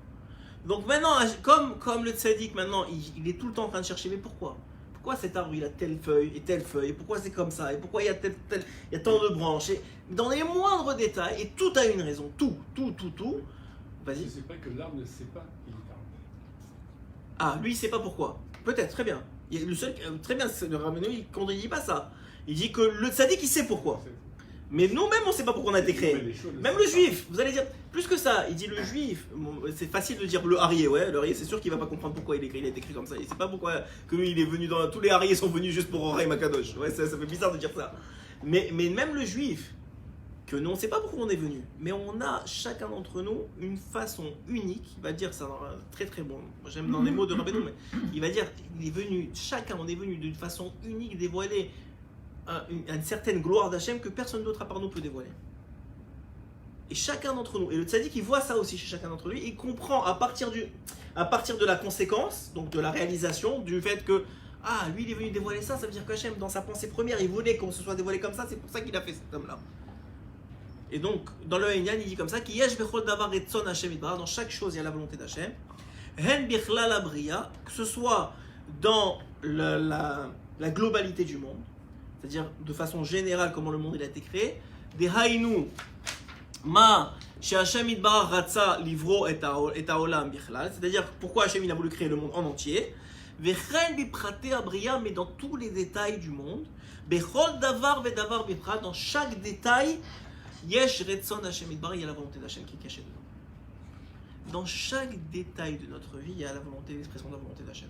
Donc maintenant, comme le tzaddik, maintenant, il est tout le temps en train de chercher, mais pourquoi ? Pourquoi cet arbre il a telle feuille et telle feuille? Et pourquoi c'est comme ça? Et pourquoi il y a il y a tant de branches? Et dans les moindres détails, et tout a une raison. Tout. Vas-y. C'est pas que l'arbre ne sait pas qu'il est arbre. Ah, lui il sait pas pourquoi. Peut-être, très bien. Le seul, très bien, le Rabbeinu il ne contredit pas ça. Il dit que le tzaddik il sait pourquoi. Mais nous-mêmes, on ne sait pas pourquoi on a été créé. Même le juif, vous allez dire, plus que ça, il dit le juif, c'est facile de dire le arié, ouais, le arié, c'est sûr qu'il ne va pas comprendre pourquoi il a été écrit comme ça. Il ne sait pas pourquoi que lui, il est venu dans. Tous les ariés sont venus juste pour Orei Makadosh. Ouais, ça fait bizarre de dire ça. Mais même le juif, que nous, on ne sait pas pourquoi on est venu, mais on a chacun d'entre nous une façon unique, il va dire ça très très bon, j'aime dans les mots de Rabbeinu, mais il va dire, chacun, on est venu d'une façon unique dévoiler une certaine gloire d'Hachem que personne d'autre à part nous peut dévoiler. Et chacun d'entre nous, et le tzaddik il voit ça aussi chez chacun d'entre lui, il comprend à partir de la conséquence, donc de la réalisation, du fait que lui il est venu dévoiler ça, ça veut dire qu'Hachem dans sa pensée première il voulait qu'on se soit dévoilé comme ça, c'est pour ça qu'il a fait cet homme là. Et donc dans le Einyan il dit comme ça, dans chaque chose il y a la volonté d'Hachem, que ce soit dans la globalité du monde, c'est-à-dire de façon générale comment le monde il a été créé, des haïnou ma chez Hachem idbar ratza livro et haolam bichlal, c'est-à-dire pourquoi Hachem il a voulu créer le monde en entier, vechen biprate abriya, mais dans tous les détails du monde, bechol davar vedavar biprat, dans chaque détail yesh retzon Hachem idbar, il y a la volonté d'Hachem qui est cachée dedans. Dans chaque détail de notre vie il y a la volonté, l'expression de la volonté d'Hachem.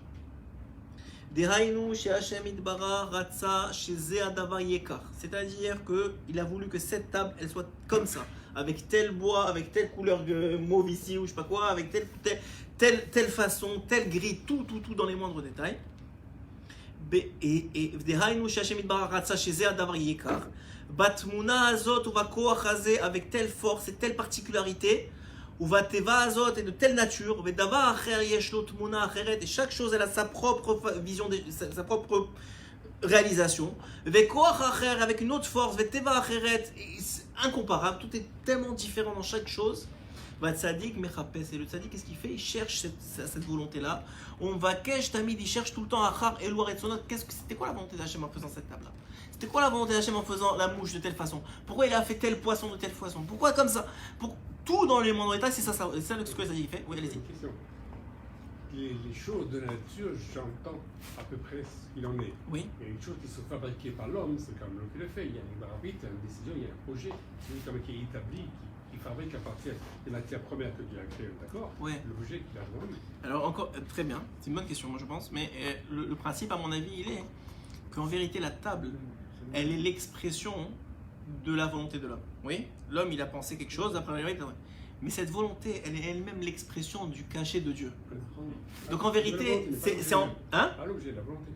C'est-à-dire qu'il a voulu que cette table elle soit comme ça, avec tel bois, avec telle couleur mauve ici ou je sais pas quoi, avec telle façon, telle grille, tout dans les moindres détails. Avec telle force et telle particularité. Et de telle nature, et chaque chose elle a sa propre vision, sa propre réalisation, avec une autre force, incomparable, tout est tellement différent dans chaque chose. Et le tzaddik, qu'est-ce qu'il fait? Il cherche cette volonté-là. On va il cherche tout le temps c'était quoi la volonté d'Hachem en faisant cette table-là? C'était quoi la volonté d'Hachem en faisant la mouche de telle façon? Pourquoi il a fait tel poisson de telle façon? Pourquoi comme ça? Tout dans les moindres détails, c'est ça ce que le tzaddik fait. Oui, allez-y. Les choses de la nature, j'entends à peu près ce qu'il en est. Oui. Il y a une chose qui sont fabriquées par l'homme, c'est comme l'homme qui le fait. Il y a une arbitre, il y a une décision, il y a un projet, qui est établi, qui fabrique à partir des matières premières que Dieu a créées, d'accord? Ouais. L'objet qu'il a devant lui. Alors encore, très bien, c'est une bonne question, moi je pense, mais le principe à mon avis, il est qu'en vérité la table, elle est l'expression de la volonté de l'homme. Oui, l'homme il a pensé quelque chose, après mais cette volonté, elle est elle-même l'expression du cachet de Dieu. Donc en vérité, c'est en... Hein? Pas l'objet, la volonté.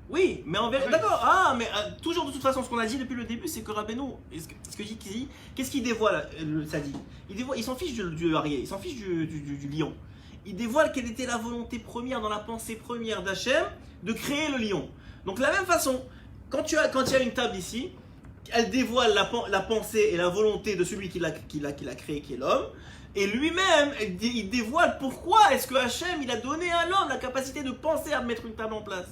Oui, mais en vérité, d'accord, mais toujours de toute façon, ce qu'on a dit depuis le début, c'est que Rabbeinu, qu'est-ce qu'il dévoile, le tzaddik? Il s'en fiche du arié, il s'en fiche du lion. Il dévoile quelle était la volonté première, dans la pensée première d'Hachem, de créer le lion. Donc de la même façon, quand il y a une table ici, elle dévoile la pensée et la volonté de celui qui l'a créé, qui est l'homme. Et lui-même, il dévoile pourquoi est-ce que Hachem, il a donné à l'homme la capacité de penser à mettre une table en place.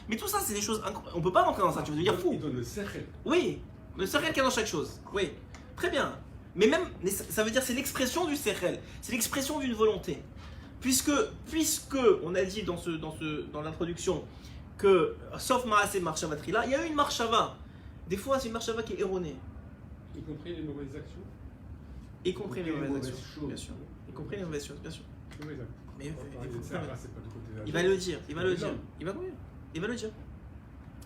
Mais tout ça, c'est des choses... On ne peut pas rentrer dans ça, tu veux dire fou. Il donne le sechel. Oui, le sechel qu'il y a dans chaque chose. Oui, très bien. Mais même, ça veut dire c'est l'expression du sechel. C'est l'expression d'une volonté. Puisque on a dit dans l'introduction que, sauf Maaseh Marshava Trila, il y a eu une Marshava. Des fois, c'est une Marshava qui est erronée. Y compris les mauvaises actions. Y compris les mauvaises actions, choses. bien sûr. Y compris les mauvaises choses, bien sûr. Les mauvaises actions. Mais C'est pas du côté il va le dire, il va le de dire. l'homme. Il va le dire.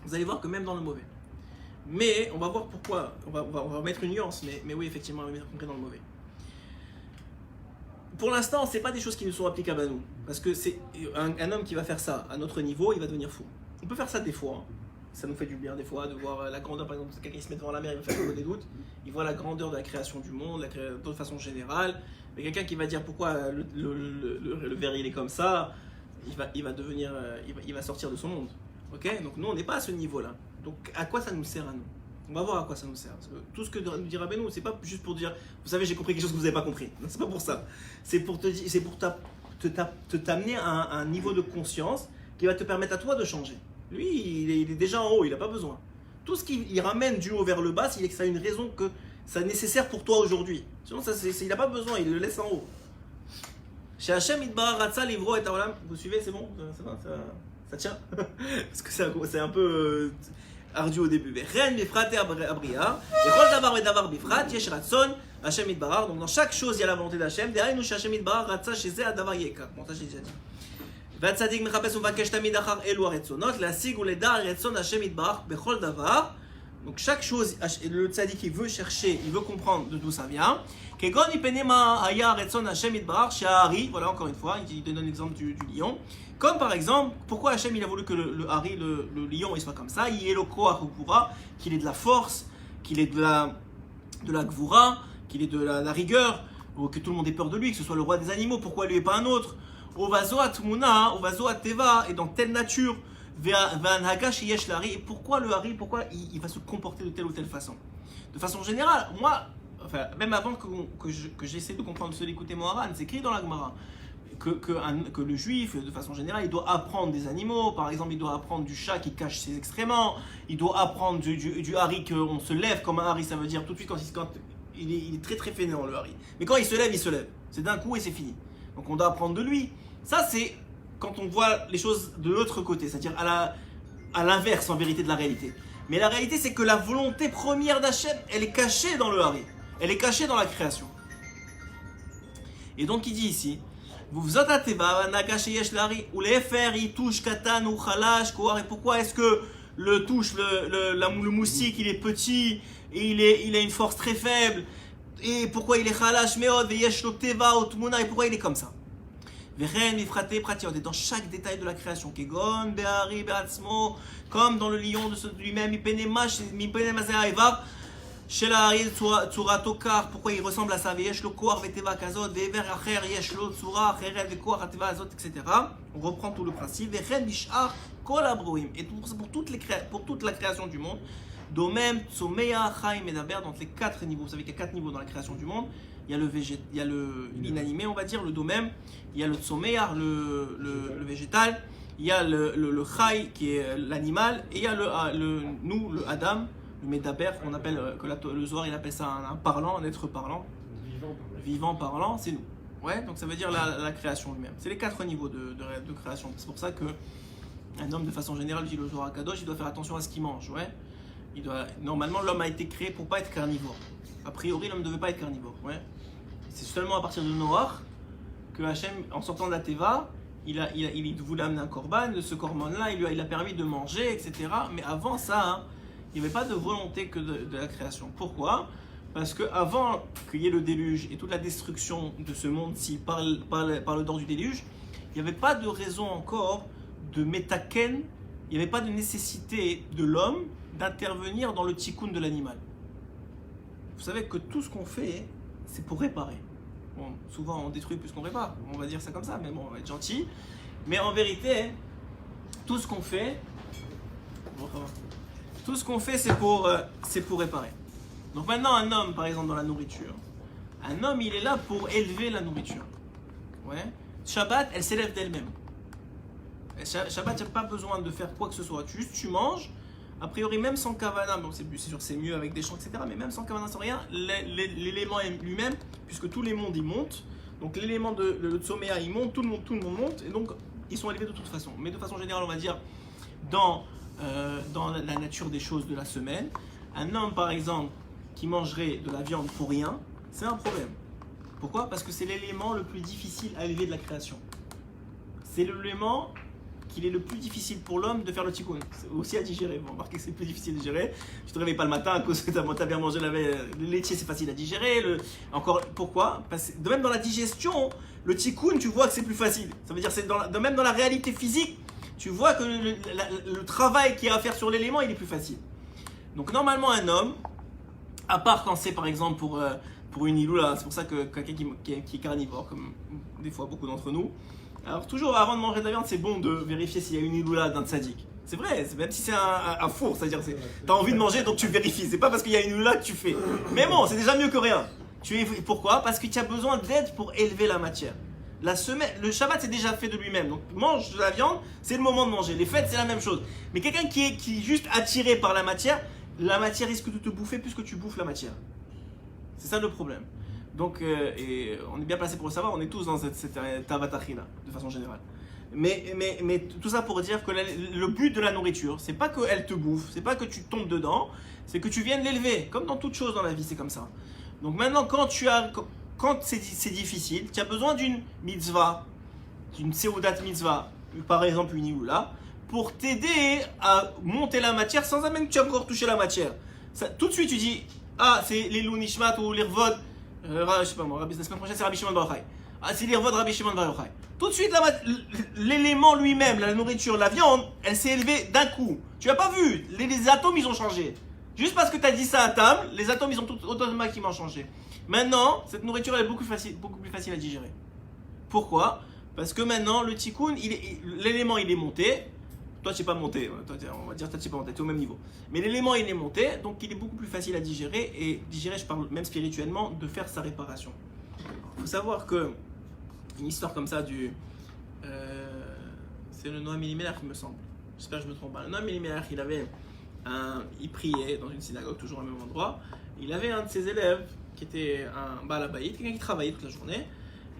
Vous allez voir que même dans le mauvais. Mais on va voir pourquoi. On va mettre une nuance, mais oui, effectivement, on va mettre compris dans le mauvais. Pour l'instant, ce n'est pas des choses qui nous sont applicables à nous. Parce que c'est un homme qui va faire ça à notre niveau, il va devenir fou. On peut faire ça des fois. Ça nous fait du bien des fois de voir la grandeur. Par exemple, quelqu'un qui se met devant la mer, il va faire des doutes. Il voit la grandeur de la création du monde, de façon générale. Mais quelqu'un qui va dire pourquoi le verre il est comme ça, il va devenir, il va sortir de son monde. Ok? Donc nous, on n'est pas à ce niveau-là. Donc à quoi ça nous sert à nous? On va voir à quoi ça nous sert. Parce que tout ce que nous dira Benoît, c'est pas juste pour dire, vous savez, j'ai compris quelque chose que vous n'avez pas compris. Non, c'est pas pour ça. C'est pour te dire, c'est pour t'amener à un niveau de conscience qui va te permettre à toi de changer. Lui, il est déjà en haut, il n'a pas besoin. Tout ce qui ramène du haut vers le bas, c'est que ça a une raison que ça est nécessaire pour toi aujourd'hui. Sinon, il n'a pas besoin, il le laisse en haut. Chez Hachem, Idbar, Ratza, Livro et Taolam, vous suivez, c'est bon? Ça tient? Parce que c'est un peu ardu au début. Donc dans chaque chose, il y a la volonté d'Hachem. Derrière nous, chez Hachem, Idbar, Ratza, chez Zé, Adavar, Yeka. Bon, ça, j'ai déjà dit. והצדיק מחפש ומבקש תמיד אחר אלו הרצונות, להשיג ולדע רצון השם יתברך בכל דבר. Donc chaque chose, le tzaddik il veut chercher, il veut comprendre de d'où ça vient. כגון מפני מה היה רצון השם יתברך שהארי, voilà encore une fois, il donne l'exemple du lion. Comme par exemple, pourquoi Hachem il a voulu que le Hari, le lion, il soit comme ça, il est le koach gvura, qu'il ait de la force, qu'il ait de la gvura, qu'il ait de la rigueur, ou que tout le monde ait peur de lui, que ce soit le roi des animaux, pourquoi lui et pas un autre? Ovazoat Muna, Ovazoat Teva, et dans telle nature, et pourquoi le Hari, pourquoi il va se comporter de telle ou telle façon? De façon générale, moi, enfin, même avant que j'essaie de comprendre ce d'écouter Moharan, c'est écrit dans la Gemara que le juif, de façon générale, il doit apprendre des animaux. Par exemple, il doit apprendre du chat qui cache ses excréments, il doit apprendre du Hari qu'on se lève comme un Hari, ça veut dire tout de suite quand il est très très fainéant le Hari. Mais quand il se lève, c'est d'un coup et c'est fini. Donc on doit apprendre de lui. Ça, c'est quand on voit les choses de l'autre côté, c'est-à-dire à l'inverse en vérité de la réalité. Mais la réalité, c'est que la volonté première d'Hachem, elle est cachée dans le Hari. Elle est cachée dans la création. Et donc il dit ici, vous attateva nagash yesh l'Hari ou les fer il touche katan ou khalash koar. Et pourquoi est-ce que le moustique il est petit et il a une force très faible? Et pourquoi il est khalash meod et yesh lo teva ou tmuna? Et pourquoi il est comme ça? Dans chaque détail de la création, comme dans le lion de lui-même, pourquoi il ressemble à ça, etc. On reprend tout le principe. Et pour toute la création du monde, dans les 4 niveaux, vous savez qu'il y a 4 niveaux dans la création du monde. Il y a l'inanimé, on va dire, le domem, il y a le tsomear, le végétal, il y a le chai qui est l'animal, et il y a le Adam, le médaber, qu'on appelle, que le Zohar il appelle ça un parlant, un être parlant, vivant parlant, c'est nous. Ouais, donc ça veut dire la création lui-même. C'est les 4 niveaux de création. C'est pour ça qu'un homme, de façon générale, dit le Zohar Kadosh, il doit faire attention à ce qu'il mange. Ouais. Normalement, l'homme a été créé pour pas être carnivore. A priori, l'homme ne devait pas être carnivore. Ouais. C'est seulement à partir de Noach que Hachem, en sortant de la Teva, il voulait amener un korban. De ce korban-là, il a permis de manger, etc. Mais avant ça, il n'y avait pas de volonté que de la création. Pourquoi? Parce qu'avant qu'il y ait le déluge et toute la destruction de ce monde-ci par le dehors du déluge, il n'y avait pas de raison encore de métaken, il n'y avait pas de nécessité de l'homme d'intervenir dans le tikkun de l'animal. Vous savez que tout ce qu'on fait, c'est pour réparer. Bon, souvent on détruit plus qu'on répare, on va dire ça comme ça, mais bon, on va être gentil. Mais en vérité, tout ce qu'on fait, c'est pour réparer. Donc maintenant, un homme, par exemple, dans la nourriture, un homme, il est là pour élever la nourriture. Ouais. Shabbat, elle s'élève d'elle-même. Shabbat, tu n'as pas besoin de faire quoi que ce soit. Tu manges. A priori, même sans kavana, bon, c'est sûr que c'est mieux avec des champs, etc. Mais même sans kavana, sans rien, l'élément lui-même, puisque tous les mondes ils montent, donc l'élément de le tsoméa il monte, tout le monde monte, et donc ils sont élevés de toute façon. Mais de façon générale, on va dire, dans la nature des choses de la semaine, un homme par exemple, qui mangerait de la viande pour rien, c'est un problème. Pourquoi? Parce que c'est l'élément le plus difficile à élever de la création. C'est l'élément qu'il est le plus difficile pour l'homme de faire le tikkun. C'est aussi à digérer. Vous remarquez que c'est plus difficile à digérer. Tu te réveilles pas le matin à cause que tu as bien mangé la veille. Le laitier, c'est facile à digérer. Encore, pourquoi? Parce que de même dans la digestion, le tikkun, tu vois que c'est plus facile. Ça veut dire que même dans la réalité physique, tu vois que le travail qu'il y a à faire sur l'élément, il est plus facile. Donc normalement, un homme, à part quand c'est par exemple pour une iloula, c'est pour ça que quelqu'un qui est carnivore, comme des fois beaucoup d'entre nous, alors toujours avant de manger de la viande, c'est bon de vérifier s'il y a une iloula d'un tzaddik. C'est vrai, même si c'est un four, c'est-à-dire tu as envie de manger donc tu vérifies. C'est pas parce qu'il y a une iloula que tu fais. Mais bon, c'est déjà mieux que rien. Pourquoi? Parce que tu as besoin d'aide pour élever la matière. Le Shabbat c'est déjà fait de lui-même. Donc mange de la viande, c'est le moment de manger. Les fêtes c'est la même chose. Mais quelqu'un qui est juste attiré par la matière risque de te bouffer plus que tu bouffes la matière. C'est ça le problème. Donc, et on est bien placé pour le savoir, on est tous dans cette tavatachila, de façon générale. Mais tout ça pour dire que le but de la nourriture, c'est pas qu'elle te bouffe, c'est pas que tu tombes dedans, c'est que tu viennes l'élever. Comme dans toute chose dans la vie, c'est comme ça. Donc maintenant, quand c'est difficile, tu as besoin d'une mitzvah, d'une seudat mitzvah, par exemple une iloula, pour t'aider à monter la matière sans même que tu aies encore touché la matière. Ça, tout de suite, tu dis, ah, c'est les Nishmat ou l'Irvod. Je sais pas moi, la semaine prochaine c'est Rabbi Shimon Bar Yochai. Ah, c'est l'Irvod Rabbi Shimon Bar Yochai. Tout de suite, l'élément lui-même, la nourriture, la viande, elle s'est élevée d'un coup. Tu n'as pas vu, les atomes ils ont changé. Juste parce que tu as dit ça à table, les atomes ils ont tout automatiquement changé. Maintenant, cette nourriture elle est beaucoup plus facile à digérer. Pourquoi? Parce que maintenant, le tikkun, l'élément il est monté. Toi, tu n'es pas monté. On va dire toi, tu n'es pas monté, tu es au même niveau. Mais l'élément, il est monté, donc il est beaucoup plus facile à digérer. Et digérer, je parle même spirituellement, de faire sa réparation. Il faut savoir que, une histoire comme ça, c'est le Noam Elimelech, il me semble. J'espère que je me trompe pas. Le Noam Elimelech, il priait dans une synagogue, toujours au même endroit. Il avait un de ses élèves qui était un Baal Habayit, quelqu'un qui travaillait toute la journée.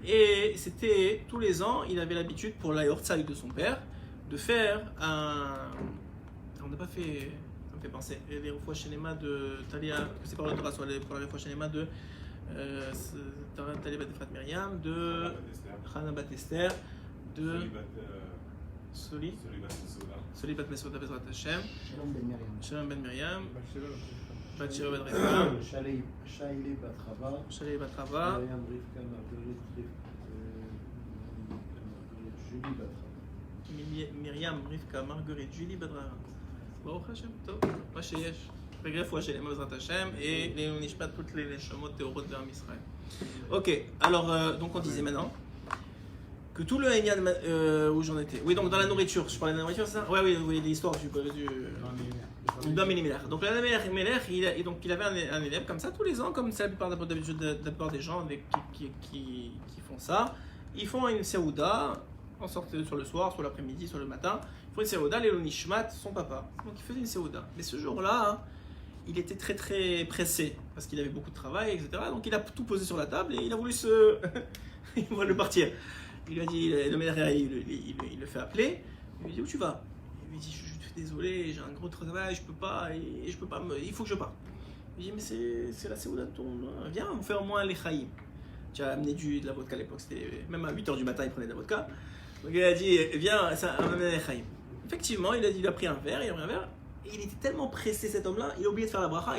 Et c'était, tous les ans, il avait l'habitude, pour la Yortzai de son père, de faire on n'a pas fait, ça me fait penser, les refouas shenema de Talia, c'est par le Torah, soit pour les refouas shenema de Talia bat Efrat Myriam, de Chana bat Esther, de Soli bat Mesouda Bezrat Hashem, Shalom ben Myriam, Bat Shira bat Rivka, Shalei bat Rava, Myriam, Rivka, Marguerite, Julie, Badrara. Baruch Hashem, Tov, מה שיש. רפואה שלמה בעזרת השם, et les nishmat toutes les neshamot théorot vers Israël. Ok, alors, donc on disait maintenant que tout le Henyan, où j'en étais. Oui, donc dans la nourriture, je parlais de la nourriture, c'est ça? Oui, l'histoire du Noam Elimelech. Donc, le Noam Elimelech, il avait un élève comme ça tous les ans, comme c'est la plupart des gens qui font ça. Ils font une seouda. On sortait sur le soir, soit l'après-midi, soit le matin. Il faut une séouda, les Nishmat, son papa. Donc il faisait une séouda. Mais ce jour-là, il était très très pressé parce qu'il avait beaucoup de travail, etc. Donc il a tout posé sur la table et il a voulu il voulait partir. Il lui a dit, le maire, il le fait appeler. Il lui dit, où tu vas? Il lui dit, je suis désolé, j'ai un gros travail, je peux pas, il faut que je parte. Il lui dit, mais c'est la séouda de ton. Viens, on fait au moins les chaïm. Tu as amené de la vodka à l'époque, c'était même à 8h du matin, il prenait de la vodka. Donc il a dit, viens, ça va amener les chaïm. Effectivement, il a pris un verre, et il était tellement pressé cet homme-là, il a oublié de faire la bracha,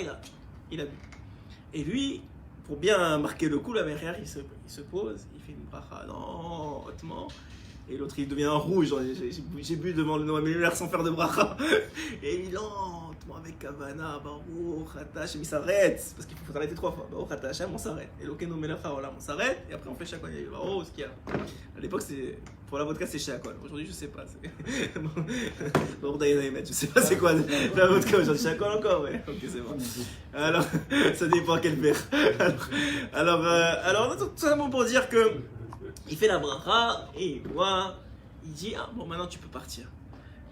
il a bu. Et lui, pour bien marquer le coup, là, derrière, il se pose, il fait une bracha lentement, et l'autre il devient rouge, j'ai bu devant le Noam Elimelech sans faire de bracha, et il lentement avec Kavana, Baruch Ata Hashem, il s'arrête, parce qu'il faut s'arrêter 3 fois, Baruch Ata Hashem, on s'arrête, Elokeinu melech haolam, on s'arrête, et après on fait Shakol, oh, ce qu'il y a. À l'époque, pour la vodka, c'est Shakol, aujourd'hui je sais pas, je sais pas c'est quoi la vodka aujourd'hui, Shakol encore, ouais, ok c'est bon. Alors, ça dépend à quel verre. Alors, tout simplement pour dire que il fait la bracha et il dit, ah bon maintenant tu peux partir.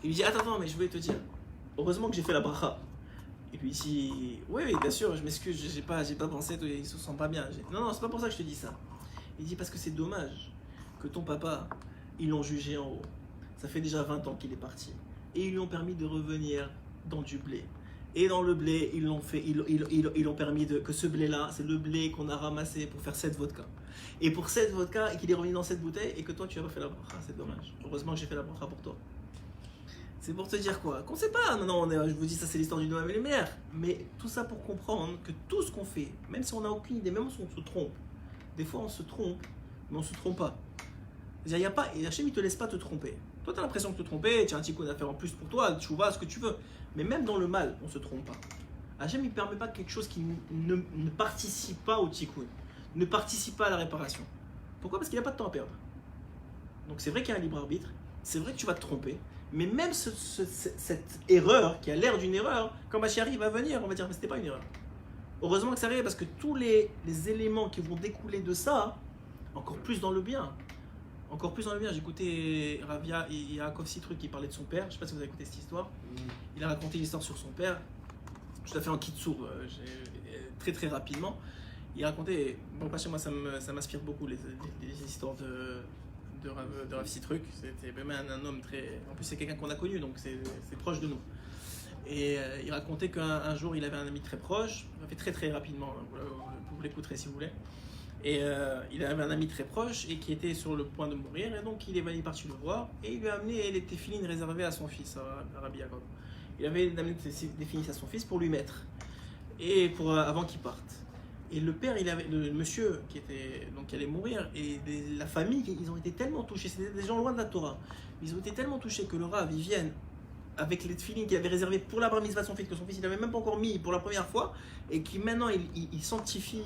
Il lui dit, attends, mais je voulais te dire, heureusement que j'ai fait la bracha. Et puis il dit, oui, bien sûr, je m'excuse, j'ai pas pensé, il se sent pas bien. Non, c'est pas pour ça que je te dis ça. Il dit, parce que c'est dommage que ton papa, ils l'ont jugé en haut. Ça fait déjà 20 ans qu'il est parti. Et ils lui ont permis de revenir dans du blé. Et dans le blé, ils l'ont fait, ils ont permis que ce blé-là, c'est le blé qu'on a ramassé pour faire 7 vodka. Et pour 7 vodka, et qu'il est revenu dans cette bouteille, et que toi tu as pas fait la bracha, c'est dommage. Heureusement que j'ai fait la bracha pour toi. C'est pour te dire quoi? Qu'on sait pas, non, je vous dis ça c'est l'histoire du Noël et lumière. Mais tout ça pour comprendre que tout ce qu'on fait, même si on n'a aucune idée, même si on se trompe, des fois on se trompe, mais on se trompe pas. C'est-à-dire, y a pas, et Hachem il te laisse pas te tromper. Toi tu as l'impression de te tromper, tu as un tikkun à faire en plus pour toi, tu vois ce que tu veux. Mais même dans le mal, on se trompe pas. Hachem il permet pas quelque chose qui ne participe pas au tikkun, ne participe pas à la réparation. Pourquoi? Parce qu'il n'a pas de temps à perdre. Donc c'est vrai qu'il y a un libre arbitre, c'est vrai que tu vas te tromper, mais même cette erreur, qui a l'air d'une erreur, quand Mashiach va venir, on va dire mais c'était pas une erreur. Heureusement que ça arrive parce que tous les éléments qui vont découler de ça, encore plus dans le bien. Encore plus dans le bien, j'ai écouté Ravia et Yaakov Sitruk qui parlait de son père, je ne sais pas si vous avez écouté cette histoire. Il a raconté l'histoire sur son père, je l'ai fait en kitsour, très très rapidement. Il racontait, bon pas chez moi ça m'inspire beaucoup les histoires de Rav Sitruk, c'était même un homme très, en plus c'est quelqu'un qu'on a connu donc c'est proche de nous. Et il racontait qu'un jour il avait un ami très proche, il a fait très très rapidement, vous l'écouterez si vous voulez. Et il avait un ami très proche et qui était sur le point de mourir, et donc il est parti le voir et il lui a amené les téphilines réservées à son fils, à Rabbi Yaakov. Il avait amené des téphilines à son fils pour lui mettre, et avant qu'il parte. Et le père, le monsieur qui allait mourir, et la famille, ils ont été tellement touchés, c'était des gens loin de la Torah, ils ont été tellement touchés que le Rav, ils viennent avec les téphilines qu'il avait réservées pour la bar mitzvah de son fils, que son fils il n'avait même pas encore mis pour la première fois, et qui maintenant il sanctifie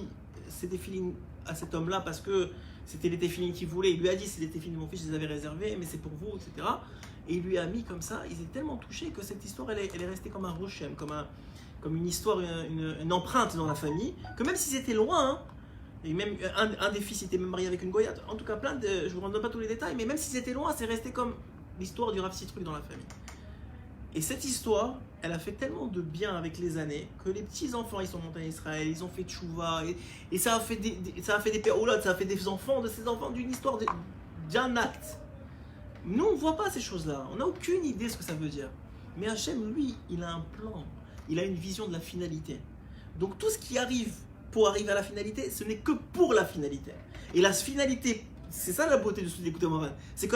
ces téphilines à cet homme-là parce que c'était les téphilines qu'il voulait. Il lui a dit c'est les téphilines de mon fils, je les avais réservées, mais c'est pour vous, etc. Et il lui a mis comme ça. Ils étaient tellement touchés que cette histoire, elle est restée comme un rochem, comme une histoire, une empreinte dans la famille, que même s'ils étaient loin, hein, et même un des fils était même marié avec une goyate, en tout cas je ne vous donne pas tous les détails, mais même s'ils étaient loin, c'est resté comme l'histoire du Rav Sitruk dans la famille. Et cette histoire, elle a fait tellement de bien avec les années que les petits-enfants, ils sont montés en Israël, ils ont fait tchouva, et ça a fait des péroulottes, ça a fait des enfants de ces enfants d'une histoire, d'un acte. Nous, on ne voit pas ces choses-là, on n'a aucune idée de ce que ça veut dire. Mais Hachem, lui, il a un plan, il a une vision de la finalité. Donc tout ce qui arrive pour arriver à la finalité, ce n'est que pour la finalité. Et la finalité, c'est ça la beauté d'écouter Moran, c'est que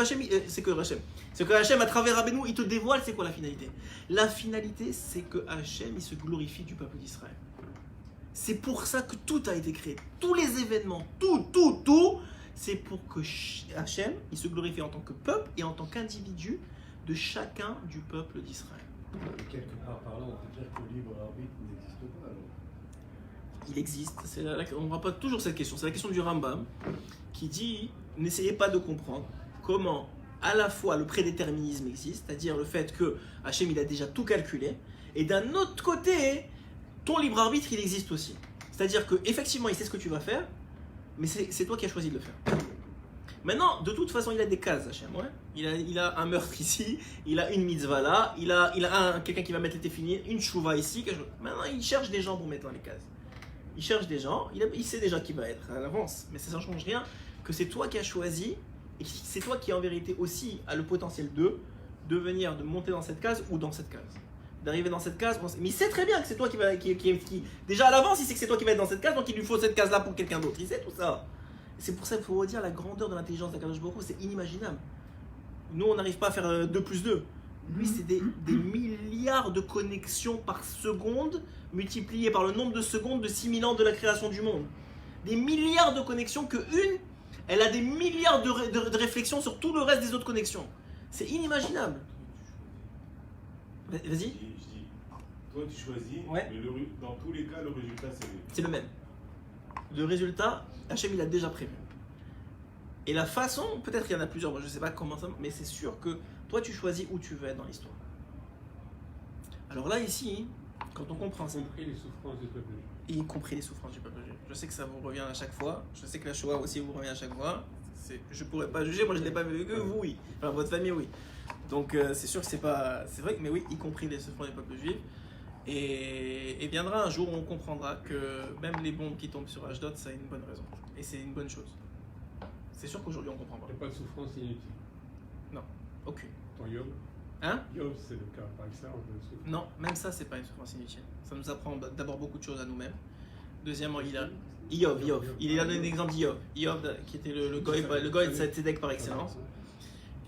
Hachem, à travers Rabbeinu, il te dévoile c'est quoi la finalité. La finalité, c'est que Hachem, il se glorifie du peuple d'Israël. C'est pour ça que tout a été créé. Tous les événements, tout, c'est pour que Hachem, il se glorifie en tant que peuple et en tant qu'individu de chacun du peuple d'Israël. Quelque part parlant, on peut dire que le libre arbitre n'existe pas alors. Il existe, on rapporte toujours cette question, c'est la question du Rambam qui dit, n'essayez pas de comprendre comment à la fois le prédéterminisme existe, c'est-à-dire le fait que Hachem il a déjà tout calculé, et d'un autre côté, ton libre arbitre il existe aussi. C'est-à-dire qu'effectivement il sait ce que tu vas faire, mais c'est toi qui as choisi de le faire. Maintenant, de toute façon, il a des cases, Hachem, ouais. Il a un meurtre ici, il a une mitzvah là, il a quelqu'un qui va mettre les téphilines, une chouva ici. Maintenant, il cherche des gens pour mettre dans les cases. Il cherche des gens, il sait déjà qui va être à l'avance, mais ça ne change rien, que c'est toi qui as choisi, et c'est toi qui en vérité aussi a le potentiel de venir, de monter dans cette case ou dans cette case. D'arriver dans cette case, mais il sait très bien que c'est toi qui déjà à l'avance, il sait que c'est toi qui va être dans cette case, donc il lui faut cette case là pour quelqu'un d'autre, il sait tout ça. C'est pour ça qu'il faut redire la grandeur de l'intelligence d'Akadosh Baruch Hu, c'est inimaginable. Nous on n'arrive pas à faire 2 plus 2. Lui c'est des milliards de connexions par seconde multipliées par le nombre de secondes de 6000 ans de la création du monde. Des milliards de connexions que elle a des milliards de réflexions sur tout le reste des autres connexions. C'est inimaginable. Vas-y. Je dis, toi tu choisis, ouais. Mais dans tous les cas, le résultat c'est le même. Le résultat, Hachem il a déjà prévu. Et la façon, peut-être qu'il y en a plusieurs, moi je ne sais pas comment ça, mais c'est sûr que toi tu choisis où tu veux être dans l'histoire. Alors là ici, quand on comprend ça, y compris les souffrances du peuple juif. Y compris les souffrances du peuple juif. Je sais que ça vous revient à chaque fois, je sais que la Shoah aussi vous revient à chaque fois. Je ne pourrais pas juger, moi je ne l'ai pas vécu, vous oui, enfin votre famille oui. Donc c'est sûr que c'est vrai, mais oui, y compris les souffrances du peuple juif. Et viendra un jour où on comprendra que même les bombes qui tombent sur Ashdod, ça a une bonne raison. Et c'est une bonne chose. C'est sûr qu'aujourd'hui on comprend pas. Il n'y a pas de souffrance inutile. Non, aucune. Ton Yom. Hein? Yov, c'est le cas par excellence de souffrance. Non, même ça, c'est pas une souffrance inutile. Ça nous apprend d'abord beaucoup de choses à nous-mêmes. Deuxièmement, il a Iov. Il a donné l'exemple d'Iov. Iov, qui était le goy de Tzedek par excellence.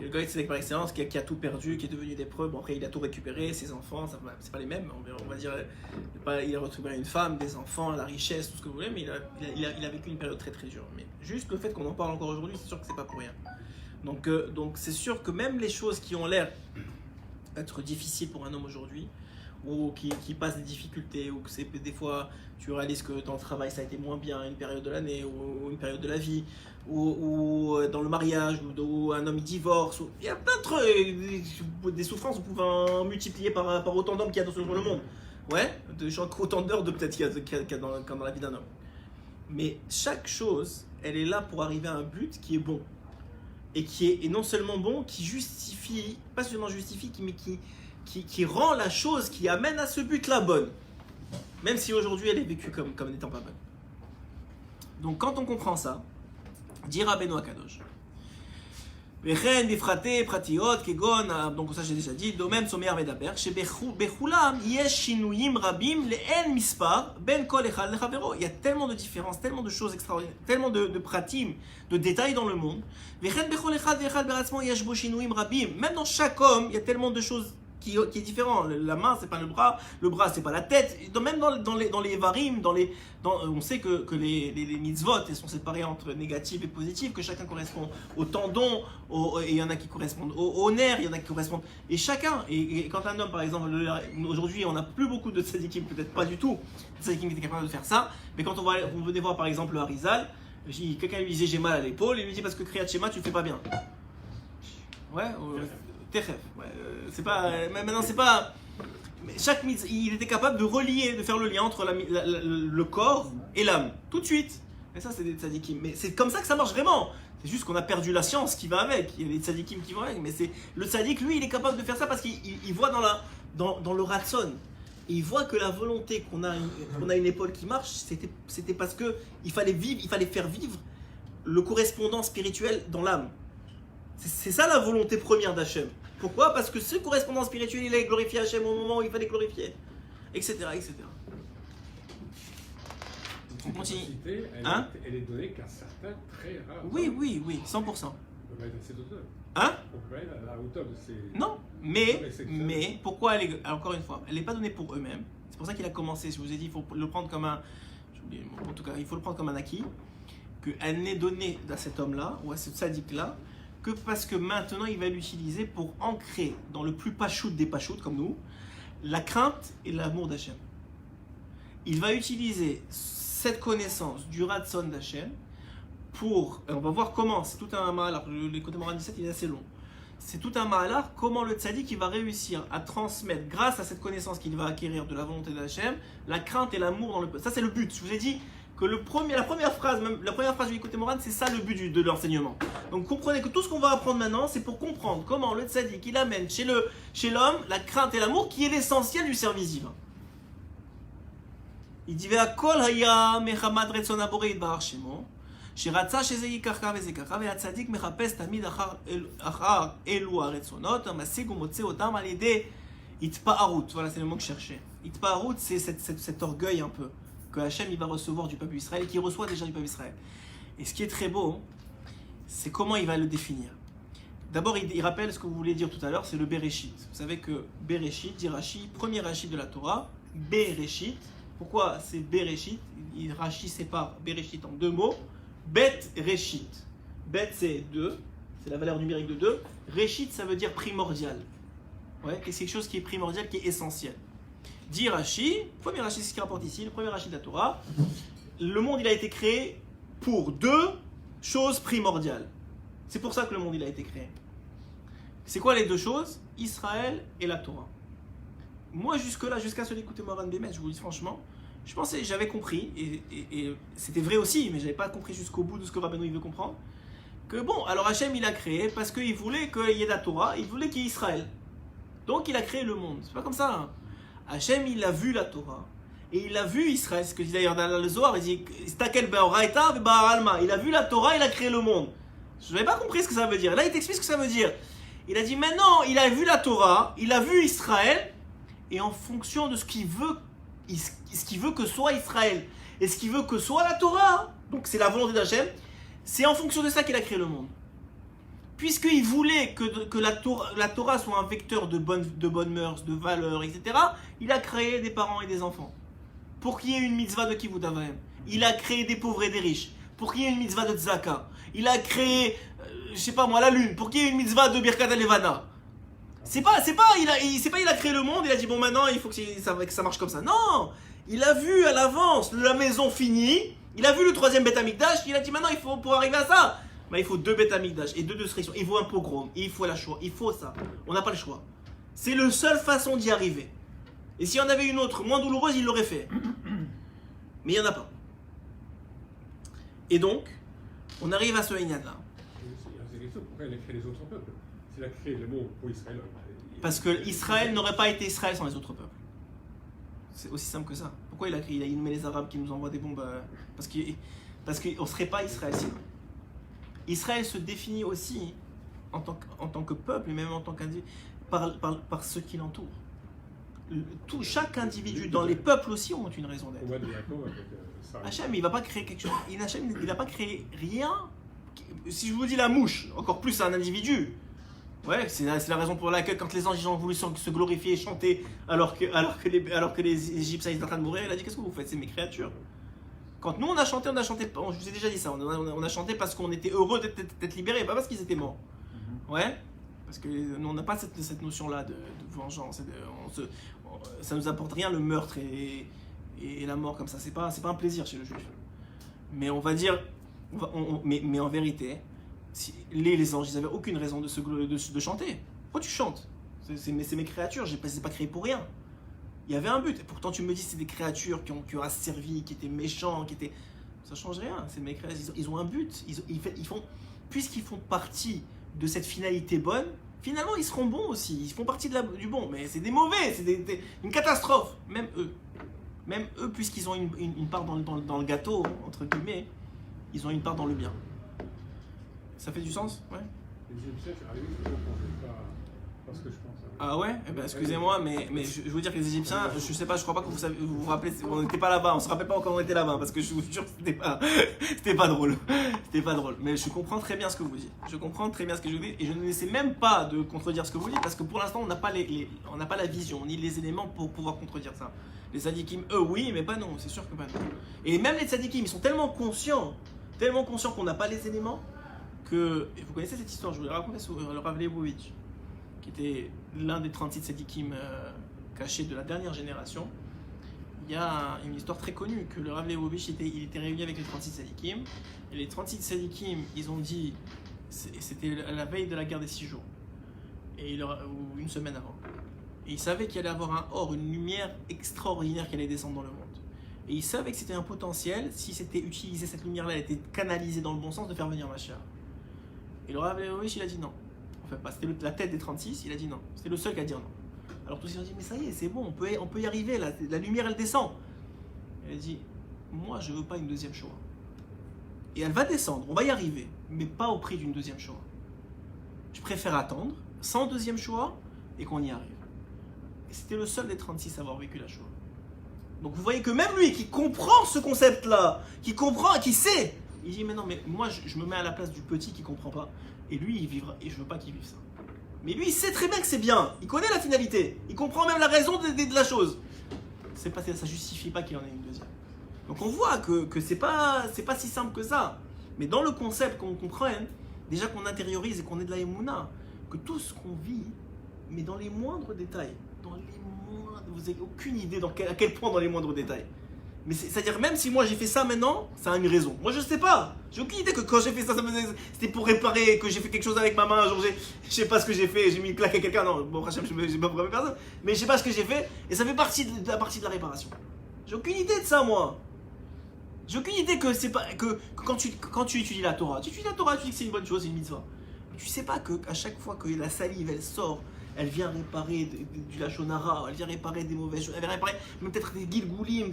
Le goy de Tzedek par excellence, qui a tout perdu, qui est devenu lépreux. Bon, après, il a tout récupéré, ses enfants, c'est pas les mêmes. On va dire, il a récupéré une femme, des enfants, la richesse, tout ce que vous voulez, mais il a vécu une période très très dure. Mais juste le fait qu'on en parle encore aujourd'hui, c'est sûr que c'est pas pour rien. Donc c'est sûr que même les choses qui ont l'air être difficiles pour un homme aujourd'hui, ou qui passe des difficultés, ou que c'est des fois tu réalises que dans le travail ça a été moins bien une période de l'année ou une période de la vie, ou dans le mariage, ou un homme divorce, il y a plein de trucs, des souffrances, on pouvait en multiplier par autant d'hommes qu'il y a dans le monde. Ouais, autant d'heures de peut-être qu'il y a dans la vie d'un homme. Mais chaque chose, elle est là pour arriver à un but qui est bon. Et qui est non seulement bon, qui justifie, pas seulement justifie, mais qui rend la chose qui amène à ce but-là bonne. Même si aujourd'hui elle est vécue comme n'étant pas bonne. Donc quand on comprend ça, dit Rabbeinu Akadosh. Vechen bifrate pratiot kegon, donc ça j'ai déjà dit, domaine somer medaber, shebechulam yesh shinuyim rabim le'en mispar ben kol echad lechavero. Il y a tellement de différences, tellement de choses extraordinaires, tellement de pratim, de détails dans le monde. Vechen bechol echad ve'echad beratzmo yesh bo shinuyim rabim. Même dans chaque homme, il y a tellement de choses qui est différent. La main, c'est pas le bras, c'est pas la tête. Même dans les varim, on sait que les mitzvot, elles sont séparées entre négatives et positives, que chacun correspond au tendon, et il y en a qui correspondent au nerf, il y en a qui correspondent. Et chacun, et quand un homme, par exemple, aujourd'hui, on n'a plus beaucoup de tzadikim, peut-être pas du tout, de tzadikim qui étaient capables de faire ça, mais quand on venait voir, par exemple, le Harizal, quelqu'un lui disait j'ai mal à l'épaule, il lui dit parce que Kriyat Shema, tu le fais pas bien. Ouais, c'est pas. Maintenant, c'est pas. Chaque il était capable de relier, de faire le lien entre le corps et l'âme, tout de suite. Et ça, c'est des tzadikim. Mais c'est comme ça que ça marche vraiment. C'est juste qu'on a perdu la science qui va avec. Il y a des tzadikim qui vont avec. Mais c'est le tzadik, lui, il est capable de faire ça parce qu'il voit dans le ratson. Et il voit que la volonté qu'on a une épaule qui marche, c'était parce que il fallait faire vivre le correspondant spirituel dans l'âme. C'est ça la volonté première d'Hachem. Pourquoi? Parce que ce correspondant spirituel, il a glorifié Hachem au moment où il fallait glorifier, etc. On continue. Elle est donnée qu'à certains très rares. Oui, 100%. On peut pas être à cette hauteur. Hein? On peut pas être à la hauteur de ces... Non, mais pourquoi elle est... Encore une fois, elle n'est pas donnée pour eux-mêmes. C'est pour ça qu'il a commencé. Je vous ai dit, il faut le prendre comme un... En tout cas, il faut le prendre comme un acquis. Qu'elle n'est donnée à cet homme-là, ou à ce tzaddik-là, que parce que maintenant il va l'utiliser pour ancrer dans le plus pachout des pachoutes comme nous, la crainte et l'amour d'Hachem. Il va utiliser cette connaissance du Ratson d'Hachem pour, on va voir comment, c'est tout un mahalar, les côtés Moran 17 il est assez long, c'est tout un mahalar, comment le tzaddik il va réussir à transmettre, grâce à cette connaissance qu'il va acquérir de la volonté d'Hachem, la crainte et l'amour dans le peuple. Ça c'est le but, je vous ai dit que la première phrase du côté Moran, c'est ça le but de l'enseignement. Donc comprenez que tout ce qu'on va apprendre maintenant, c'est pour comprendre comment le tzaddik il amène chez l'homme la crainte et l'amour qui est l'essentiel du service divin. Il dit Ve'akol haya mechamad retzon haborei yitbarach shemo, sheratza sheze yikach כך וזה ככה, והצדיק מחפש תמיד אחר אלו הרצונות, המשיג ומוצא אותם על ידי התפארות. Voilà, c'est le mot que je cherchais. Itpa'arut, c'est cet orgueil un peu que Hachem il va recevoir du peuple d'Israël et qui reçoit déjà du peuple d'Israël. Et ce qui est très beau, c'est comment il va le définir. D'abord, il rappelle ce que vous voulez dire tout à l'heure, c'est le Bereshit. Vous savez que Bereshit, dit Rashi, premier Rashi de la Torah, Bereshit. Pourquoi c'est Bereshit? Rashi sépare Bereshit en deux mots. Bet Reshit. Bet c'est 2, c'est la valeur numérique de 2. Reshit ça veut dire primordial. Ouais, c'est quelque chose qui est primordial, qui est essentiel. Dit Rashi, premier Rashi, c'est ce qu'il rapporte ici, le premier Rashi de la Torah, le monde il a été créé pour deux choses primordiales. C'est pour ça que le monde il a été créé. C'est quoi les deux choses? Israël et la Torah. Moi jusque-là, jusqu'à ce d'écouter Moran Bémet, je vous dis franchement, je pensais, j'avais compris, et c'était vrai aussi, mais je n'avais pas compris jusqu'au bout de ce que Rabbeinu il veut comprendre, que bon, alors Hachem il a créé parce qu'il voulait qu'il y ait la Torah, il voulait qu'il y ait Israël. Donc il a créé le monde. C'est pas comme ça. Hein. Hachem, il a vu la Torah et il a vu Israël. Ce que dit d'ailleurs dans le Zohar, il dit il a vu la Torah, il a créé le monde. Je n'avais pas compris ce que ça veut dire. Là, il t'explique ce que ça veut dire. Il a dit maintenant, il a vu la Torah, il a vu Israël, et en fonction de ce qu'il veut que soit Israël, et ce qu'il veut que soit la Torah, donc c'est la volonté d'Hachem, c'est en fonction de ça qu'il a créé le monde. Puisqu'il voulait que la Torah soit un vecteur de bonnes mœurs, de valeurs, etc., il a créé des parents et des enfants. Pour qu'il y ait une mitzvah de Kivut Avayim. Il a créé des pauvres et des riches. Pour qu'il y ait une mitzvah de Tzaka. Il a créé, je sais pas moi, la lune. Pour qu'il y ait une mitzvah de Birkat Levana. Il a créé le monde, il a dit bon maintenant il faut que ça marche comme ça. Non, il a vu à l'avance la maison finie. Il a vu le 3e Beth Amikdash. Il a dit maintenant pour arriver à ça. Il faut 2 Beth Amikdash et 2 destructions. Il faut un pogrom, il faut la Shoah, il faut ça. On n'a pas le choix. C'est la seule façon d'y arriver. Et s'il y en avait une autre moins douloureuse, il l'aurait fait. Mais il n'y en a pas. Et donc, on arrive à ce Inyan-là. Pourquoi il a créé les autres peuples? S'il a créé le monde pour Israël. Parce que Israël n'aurait pas été Israël sans les autres peuples. C'est aussi simple que ça. Pourquoi il a créé? Il met les Arabes qui nous envoient des bombes. Parce qu'on ne serait pas Israël sinon. Israël se définit aussi en tant que peuple, et même en tant qu'individu, par ceux qui l'entourent. Chaque individu dans les peuples aussi ont une raison d'être. On va être d'accord avec ça. Hachem, il va pas créer quelque chose. Hachem, il va pas créer rien. Si je vous dis la mouche, encore plus un individu. Ouais, c'est la raison pour laquelle quand les anges ont voulu se glorifier et chanter alors que les Égyptiens étaient en train de mourir, il a dit qu'est-ce que vous faites? C'est mes créatures. Quand nous on a chanté, je vous ai déjà dit ça, on a chanté parce qu'on était heureux d'être libérés, pas parce qu'ils étaient morts. Ouais, parce que nous on n'a pas cette notion-là de vengeance. Ça nous apporte rien le meurtre et la mort comme ça. C'est pas un plaisir chez le juif. Mais on va dire, mais en vérité, les anges, ils n'avaient aucune raison de chanter. Pourquoi tu chantes? C'est mes créatures, je ne les ai pas créées pour rien. Il y avait un but. Et pourtant, tu me dis que c'est des créatures qui ont asservi, qui étaient méchants, ça change rien. C'est mes créatures. Ils ont un but. Puisqu'ils font partie de cette finalité bonne, finalement, ils seront bons aussi. Ils font partie du bon. Mais c'est des mauvais. C'est une catastrophe. Même eux, puisqu'ils ont une part dans le gâteau, entre guillemets, ils ont une part dans le bien. Ça fait du sens? Ouais. Les Égyptiens, je ne comprends pas ce que je pense. Ah ouais? Eh ben, excusez-moi, mais je veux dire que les Égyptiens, je sais pas, je crois pas que vous vous rappelez, on n'était pas là-bas, on se rappelle pas quand on était là-bas, parce que je vous jure que c'était pas drôle. C'était pas drôle. Mais je comprends très bien ce que vous dites. Je comprends très bien ce que je vous dis, et je ne essaie même pas de contredire ce que vous dites, parce que pour l'instant, on n'a pas la vision, ni les éléments pour pouvoir contredire ça. Les tzadikim, eux, oui, mais pas non, c'est sûr que pas non. Et même les tzadikim, ils sont tellement conscients qu'on n'a pas les éléments, que, et vous connaissez cette histoire, je vous l'ai raconté sur le Rav Leibovitch, qui était l'un des 36 tzadikim cachés de la dernière génération. Il y a une histoire très connue que le Rav Leibovitch il était réuni avec les 36 tzadikim, et les 36 tzadikim, ils ont dit, c'était la veille de la guerre des 6 jours, ou une semaine avant, et ils savaient qu'il allait avoir une lumière extraordinaire qui allait descendre dans le monde. Et ils savaient que c'était un potentiel, si c'était utilisé, cette lumière-là, elle était canalisée dans le bon sens, de faire venir Mashiach. Et le Rav Leibovitch, il a dit non. Enfin, c'était la tête des 36, il a dit non. C'était le seul qui a dit non. Alors tous ils ont dit, mais ça y est, c'est bon, on peut y arriver, la lumière, elle descend. Il a dit, moi, je veux pas une deuxième Shoah. Et elle va descendre, on va y arriver, mais pas au prix d'une deuxième Shoah. Je préfère attendre, sans deuxième Shoah, et qu'on y arrive. Et c'était le seul des 36 à avoir vécu la Shoah. Donc vous voyez que même lui, qui comprend ce concept-là, qui sait, il dit, mais non, mais moi, je me mets à la place du petit qui comprend pas. Et lui, il vivra, et je veux pas qu'il vive ça. Mais lui, il sait très bien que c'est bien. Il connaît la finalité. Il comprend même la raison de la chose. Ça justifie pas qu'il en ait une deuxième. Donc on voit que c'est pas si simple que ça. Mais dans le concept qu'on comprenne, déjà qu'on intériorise et qu'on est de la émouna, que tout ce qu'on vit, mais dans les moindres détails, vous n'avez aucune idée à quel point dans les moindres détails. Mais c'est-à-dire, même si moi j'ai fait ça maintenant, ça a une raison. Moi je sais pas. J'ai aucune idée que quand j'ai fait ça, c'était pour réparer, que j'ai fait quelque chose avec ma main. Genre, je sais pas ce que j'ai fait, j'ai mis une claque à quelqu'un. Non, bon, Hachem, j'ai pas programmé personne. Mais je sais pas ce que j'ai fait, et ça fait partie de la réparation. J'ai aucune idée de ça, moi. J'ai aucune idée que c'est pas. Que quand tu étudies la Torah, tu dis que c'est une bonne chose, c'est une mitzvah. Mais tu sais pas qu'à chaque fois que la salive elle sort, elle vient réparer du lachonara, elle vient réparer des mauvaises choses, elle vient réparer même peut-être des gilgoulim,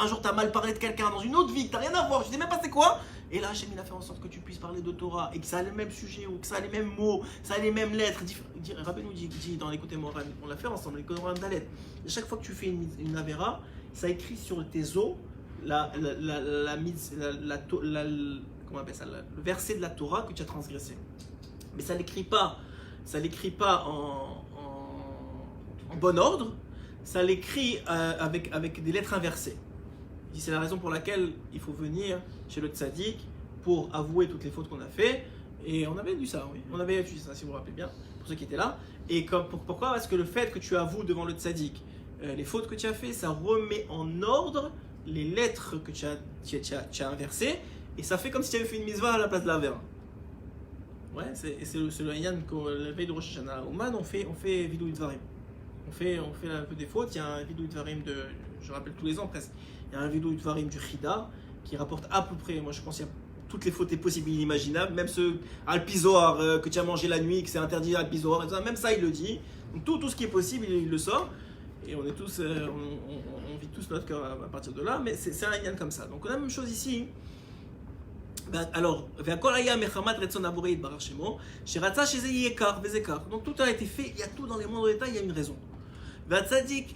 un jour t'as mal parlé de quelqu'un dans une autre vie, que t'as rien à voir, je sais même pas c'est quoi. Et là, Hachem il a fait en sorte que tu puisses parler de Torah et que ça a le même sujet ou que ça a les mêmes mots, ça a les mêmes lettres. Rabbi nous dit dans l'écoute Moran, on l'a fait ensemble, l'écoute Moran Dalet. Chaque fois que tu fais une Avera, ça écrit sur tes os comment on appelle ça, le verset de la Torah que tu as transgressé. Mais ça l'écrit pas en bon ordre, ça l'écrit avec des lettres inversées. C'est la raison pour laquelle il faut venir chez le tzaddik pour avouer toutes les fautes qu'on a fait. Et on avait lu ça, oui. On avait étudié ça, si vous vous rappelez bien, pour ceux qui étaient là. Et pourquoi ? Parce que le fait que tu avoues devant le tzaddik les fautes que tu as fait, ça remet en ordre les lettres que tu as inversées. Et ça fait comme si tu avais fait une mitzvah à la place de la vera. Ouais, c'est le Yann la veille de Rosh Hashanah. Au Man, on fait Vidou Dvarim. On fait un peu des fautes. Il y a un Vidou Dvarim je rappelle tous les ans presque. Il y a un Vidou Dvarim du Chida qui rapporte à peu près, moi je pense qu'il y a toutes les fautes possibles et inimaginables, même ce Alpizoar que tu as mangé la nuit, que c'est interdit Alpizoar, même ça il le dit. Donc tout ce qui est possible, il le sort. Et on est tous, on vit tous notre cœur à partir de là, mais c'est un Yann comme ça. Donc on a la même chose ici. Alors, donc tout a été fait, il y a tout dans les moindres détails, il y a une raison. Il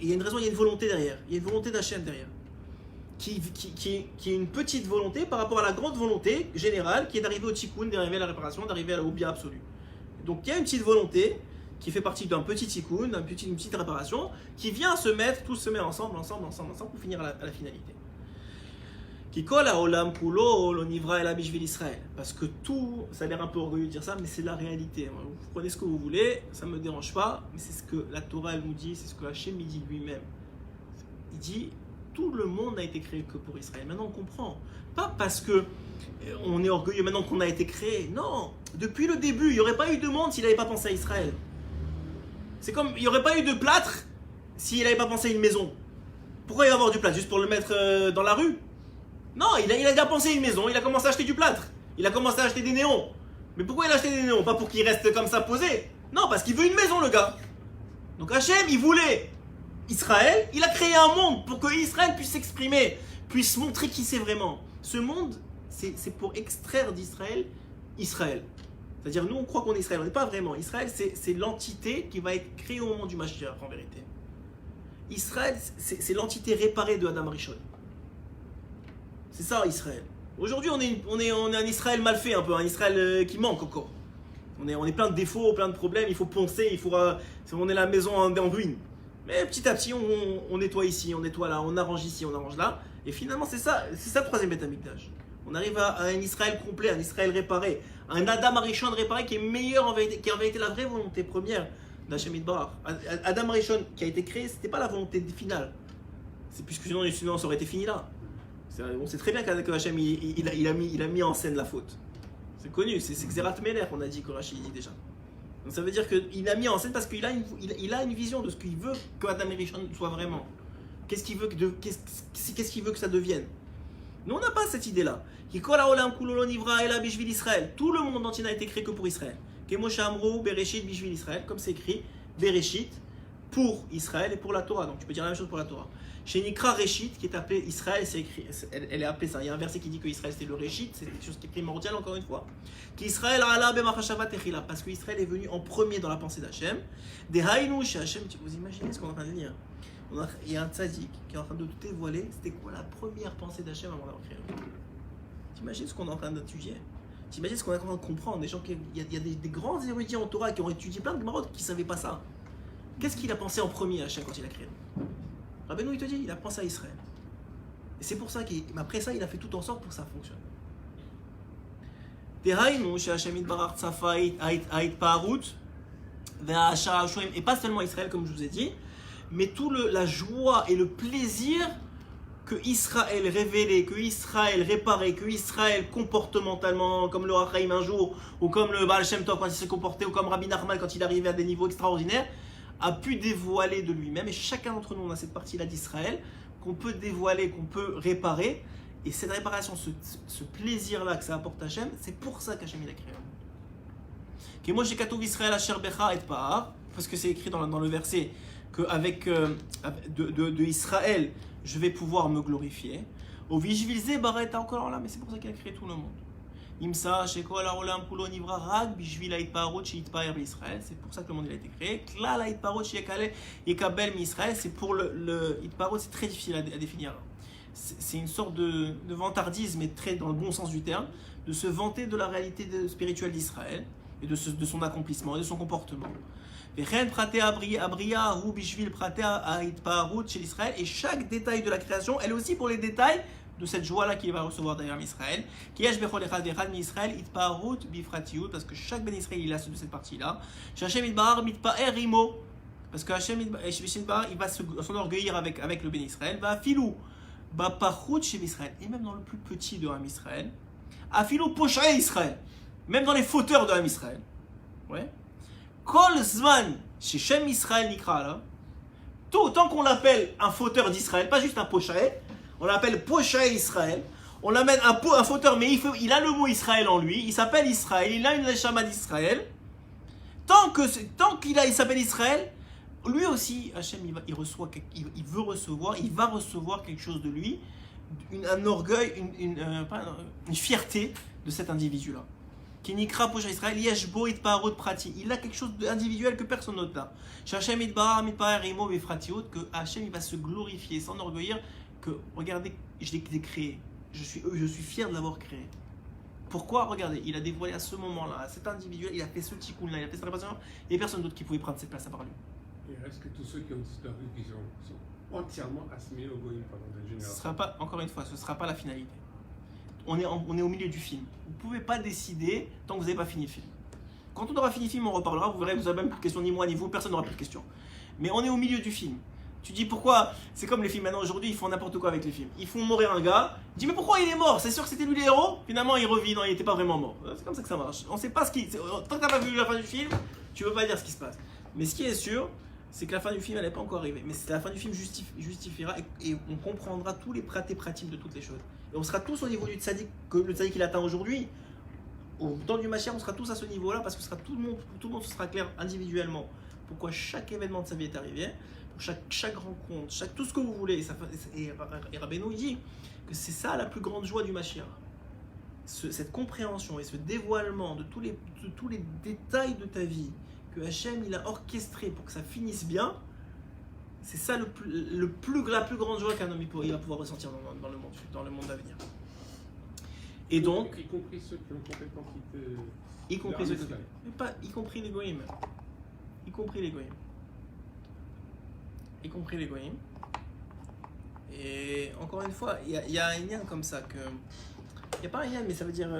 y a une raison, il y a une volonté derrière, il y a une volonté d'Hachem derrière, qui est une petite volonté par rapport à la grande volonté générale qui est d'arriver au tikkun, d'arriver à la réparation, d'arriver au bien absolu. Donc il y a une petite volonté qui fait partie d'un petit tikkun, une petite réparation, qui vient se mettre, tous se mettent ensemble pour finir à la finalité. Parce que tout, ça a l'air un peu orgueilleux de dire ça, mais c'est la réalité. Vous prenez ce que vous voulez, ça ne me dérange pas, mais c'est ce que la Torah elle nous dit, c'est ce que Hachem dit lui-même. Il dit, tout le monde n'a été créé que pour Israël. Maintenant on comprend. Pas parce que on est orgueilleux maintenant qu'on a été créé. Non, depuis le début, il n'y aurait pas eu de monde s'il n'avait pas pensé à Israël. C'est comme, il n'y aurait pas eu de plâtre s'il n'avait pas pensé à une maison. Pourquoi il va y avoir du plâtre? Juste pour le mettre dans la rue? Non, il a déjà pensé à une maison, il a commencé à acheter du plâtre. Il a commencé à acheter des néons. Mais pourquoi il a acheté des néons? Pas pour qu'il reste comme ça posé. Non, parce qu'il veut une maison, le gars. Donc Hachem, il voulait Israël. Il a créé un monde pour que Israël puisse s'exprimer, puisse montrer qui c'est vraiment. Ce monde, c'est pour extraire d'Israël Israël. C'est-à-dire, nous, on croit qu'on est Israël. On n'est pas vraiment. Israël, c'est l'entité qui va être créée au moment du Mashiach, en vérité. Israël, c'est l'entité réparée de Adam Rishon. C'est ça Israël. Aujourd'hui on est un Israël mal fait un peu, un Israël qui manque encore. On est plein de défauts, plein de problèmes, il faut poncer, on est la maison en ruine. Mais petit à petit on nettoie ici, on nettoie là, on arrange ici, on arrange là. Et finalement c'est ça le troisième Beth Amikdash. On arrive à un Israël complet, un Israël réparé, un Adam Arishon réparé qui est meilleur en vérité, qui en vérité la vraie volonté première d'Hachem Yitbarach. Adam Arishon qui a été créé, c'était pas la volonté finale. C'est puisque sinon ça aurait été fini là. On sait très bien que Hachem il a mis en scène la faute. C'est connu, c'est Xerat Melech, on a dit que Rashi dit déjà. Donc ça veut dire qu'il a mis en scène parce qu'il a une vision de ce qu'il veut que Adam Rishon soit vraiment. Qu'est-ce qu'il veut que ça devienne. Nous on n'a pas cette idée-là. Tout le monde entier n'a été créé que pour Israël. Bereshit Bishvil Israël, comme c'est écrit, Bereshit pour Israël et pour la Torah. Donc tu peux dire la même chose pour la Torah. Chez Nikra Réchit, qui est appelé Israël, c'est écrit, elle est appelée ça. Il y a un verset qui dit que Israël c'est le Réchit, c'est quelque chose qui est primordial encore une fois. Qu'Israël ala b'machashavat echila, parce que Israël est venu en premier dans la pensée d'Hachem. Des haïnou chez Hachem, vous imaginez ce qu'on est en train de dire. Il y a un tzaddik qui est en train de tout dévoiler. C'était quoi la première pensée d'Hachem avant d'avoir créé le monde? T'imagines ce qu'on est en train d'étudier? T'imagines ce qu'on est en train de comprendre? Il y a des grands érudits en Torah qui ont étudié plein de Gemarot qui ne savaient pas ça. Qu'est-ce qu'il a pensé en premier Hachem quand il a créé le monde? Rabbeinu il te dit, il a pensé à Israël. Et c'est pour ça qu'après ça, il a fait tout en sorte pour que ça fonctionne. Et pas seulement Israël, comme je vous ai dit, mais tout la joie et le plaisir que Israël révélait, que Israël réparait, que Israël comportementalement, comme le Rachaim un jour, ou comme le Baal Shem Tov quand il s'est comporté, ou comme Rabbi Nachman quand il arrivait à des niveaux extraordinaires, a pu dévoiler de lui-même. Et chacun d'entre nous, on a cette partie-là d'Israël qu'on peut dévoiler, qu'on peut réparer. Et cette réparation, ce plaisir-là que ça apporte à Hachem, c'est pour ça qu'Hachem il a créé. Que moi j'ai katouv Israël asher becha et paar. parce que c'est écrit dans le verset qu'avec de Israël, je vais pouvoir me glorifier. Au Vishvilze Baret encore là, mais c'est pour ça qu'il a créé tout le monde. Imsa Shekol Haolam Kulo Nivra Rag Bishvil Haitparot Sheitpaer Israël. C'est pour ça que le monde il a été créé. Klal Haitparot Shekale Yekabel Israël. C'est pour le Haitparot, c'est très difficile à définir. C'est une sorte de vantardisme, mais très dans le bon sens du terme, de se vanter de la réalité spirituelle d'Israël et de son accomplissement et de son comportement. Et chaque détail de la création, elle est aussi pour les détails de cette joie-là qu'il va recevoir derrière Israël. Parce que chaque Ben Israël, il a de cette partie-là. Parce que Hashem il va s'enorgueillir avec le Ben Israël. Et même dans le plus petit de Ham Israël. Afilou Posh'e Israël. Même dans les fauteurs de Ham Israël. Ouais. Kol Zman chez Shem Israël Nikra là. Tout tant qu'on l'appelle un fauteur d'Israël, pas juste un Posh'e, on l'appelle Posh'e Israël. On l'amène un fauteur, mais il a le mot Israël en lui. Il s'appelle Israël. Il a une neshama d'Israël. Tant qu'il s'appelle Israël, lui aussi, Hachem, il va recevoir quelque chose de lui, un orgueil, une fierté de cet individu-là. Kinikra Posh'e Israël, Yeshbo Itparot Prati. Il a quelque chose d'individuel que personne d'autre n'a. Hachem Itbar Mitpaer Imo Befratiot, que Hachem il va se glorifier, s'enorgueillir, que regardez, je l'ai créé. Je suis fier de l'avoir créé. Pourquoi? Regardez, il a dévoilé à ce moment-là, cet individuel, il a fait ce tikkun-là, il a fait cette réparation, et personne d'autre qui pouvait prendre cette place à part lui. Et est-ce que tous ceux qui ont disparu, qui sont entièrement assimilés au goïm pendant des générations? Ce sera pas, encore une fois, ce ne sera pas la finalité. On est au milieu du film. Vous ne pouvez pas décider tant que vous n'avez pas fini le film. Quand on aura fini le film, on reparlera, vous verrez, vous n'avez même plus de questions, ni moi, ni vous, personne n'aura plus de questions. Mais on est au milieu du film. Tu dis pourquoi? C'est comme les films maintenant aujourd'hui, ils font n'importe quoi avec les films. Ils font mourir un gars, tu dis mais pourquoi il est mort? C'est sûr que c'était lui le héros? Finalement il revit, non il n'était pas vraiment mort. C'est comme ça que ça marche. On sait pas ce qui. Tant que t'as pas vu la fin du film, tu veux pas dire ce qui se passe. Mais ce qui est sûr, c'est que la fin du film elle n'est pas encore arrivée. Mais la fin du film justifiera et on comprendra tous les pratiques de toutes les choses. Et on sera tous au niveau du tzaddik que le tzaddik il atteint aujourd'hui. Au temps du Mashiach, on sera tous à ce niveau-là parce que tout le monde sera clair individuellement pourquoi chaque événement de sa vie est arrivé. Chaque rencontre, tout ce que vous voulez. Et Rabbeinu il dit que c'est ça la plus grande joie du Mashiach. Cette compréhension et ce dévoilement de tous les détails de ta vie que Hachem il a orchestré pour que ça finisse bien, c'est ça la plus grande joie qu'un homme il va pouvoir ressentir dans le monde à venir. Et donc, y compris ceux qui ont complètement quitté. Y compris ceux qui mais pas y compris les goïms. Y compris les goïms. Y compris les goïms. Et encore une fois, il y a un lien comme ça que. Il n'y a pas un lien, mais ça veut dire.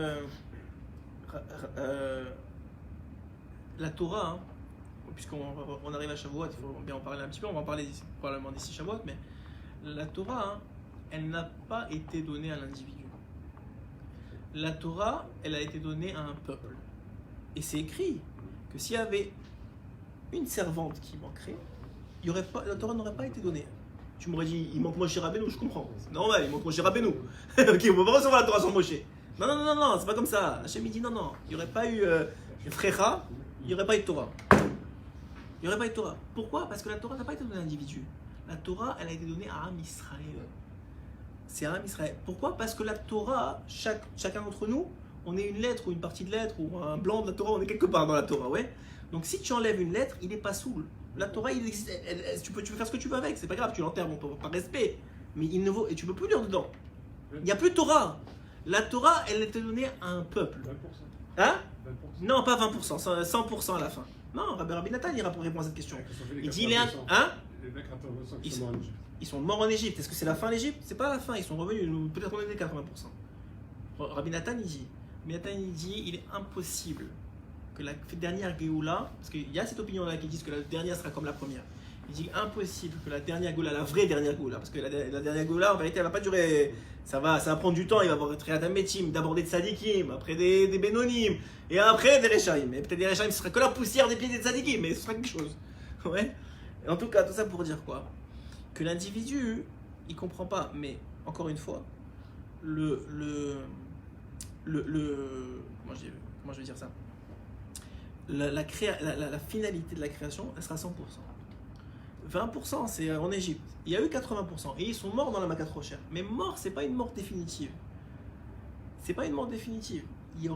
La Torah, hein, puisqu'on arrive à Shavuot, il faut bien en parler un petit peu, on va en parler probablement d'ici Shavuot, mais la Torah, hein, elle n'a pas été donnée à l'individu. La Torah, elle a été donnée à un peuple. Et c'est écrit que s'il y avait une servante qui manquerait, la Torah n'aurait pas été donnée. Tu m'aurais dit, il manque Moshe Rabbeinu, je comprends. C'est normal, il manque Moshe Rabbeinu. Ok, on ne peut pas recevoir la Torah sans Moshe. Non, c'est pas comme ça. Hachem il dit non, il n'y aurait pas eu Frécha, il n'y aurait pas eu de Torah. Il n'y aurait pas eu de Torah. Pourquoi? Parce que la Torah n'a pas été donnée à l'individu. La Torah, elle a été donnée à Am Israël. C'est Am Israël. Pourquoi? Parce que la Torah, chacun d'entre nous, on est une lettre ou une partie de lettre ou un blanc de la Torah, on est quelque part dans la Torah, ouais. Donc si tu enlèves une lettre, il n'est pas saoul. La Torah, il existe, tu peux faire ce que tu veux avec, c'est pas grave, tu l'enterres par respect. Mais il ne vaut, et tu peux plus lire dedans. Il n'y a plus de Torah. La Torah, elle était donnée à un peuple. 20%. Hein? 20%. Non, pas 20%, 100% à la fin. Non, Rabbi Nathan, il répond à cette question. Il dit, Les hein? mecs à 80% qui sont morts en Égypte. Ils sont morts en Égypte. Est-ce que c'est la fin d'Égypte? C'est pas la fin, ils sont revenus. Peut-être qu'on est 80%. Rabbi Nathan, il dit, il est impossible que la dernière Géoula, parce qu'il y a cette opinion-là qui dit que la dernière sera comme la première. Il dit impossible que la dernière Géoula, la vraie dernière Géoula, parce que la dernière Géoula, en vérité, elle va pas durer. Ça va prendre du temps. Il va y avoir Triat Metim, d'abord des Tzadikim, après des Bénonim, et après des Rechaim. Et peut-être des Rechaim, ce sera que la poussière des pieds des Tzadikim, mais ce sera quelque chose. Ouais. Et en tout cas, tout ça pour dire quoi? Que l'individu, il comprend pas. Mais encore une fois, comment je vais dire ça? la finalité de la création, elle sera 100%. 20% c'est en Égypte. Il y a eu 80% et ils sont morts dans la Makat Rocher. Mais mort, c'est pas une mort définitive. C'est pas une mort définitive. Il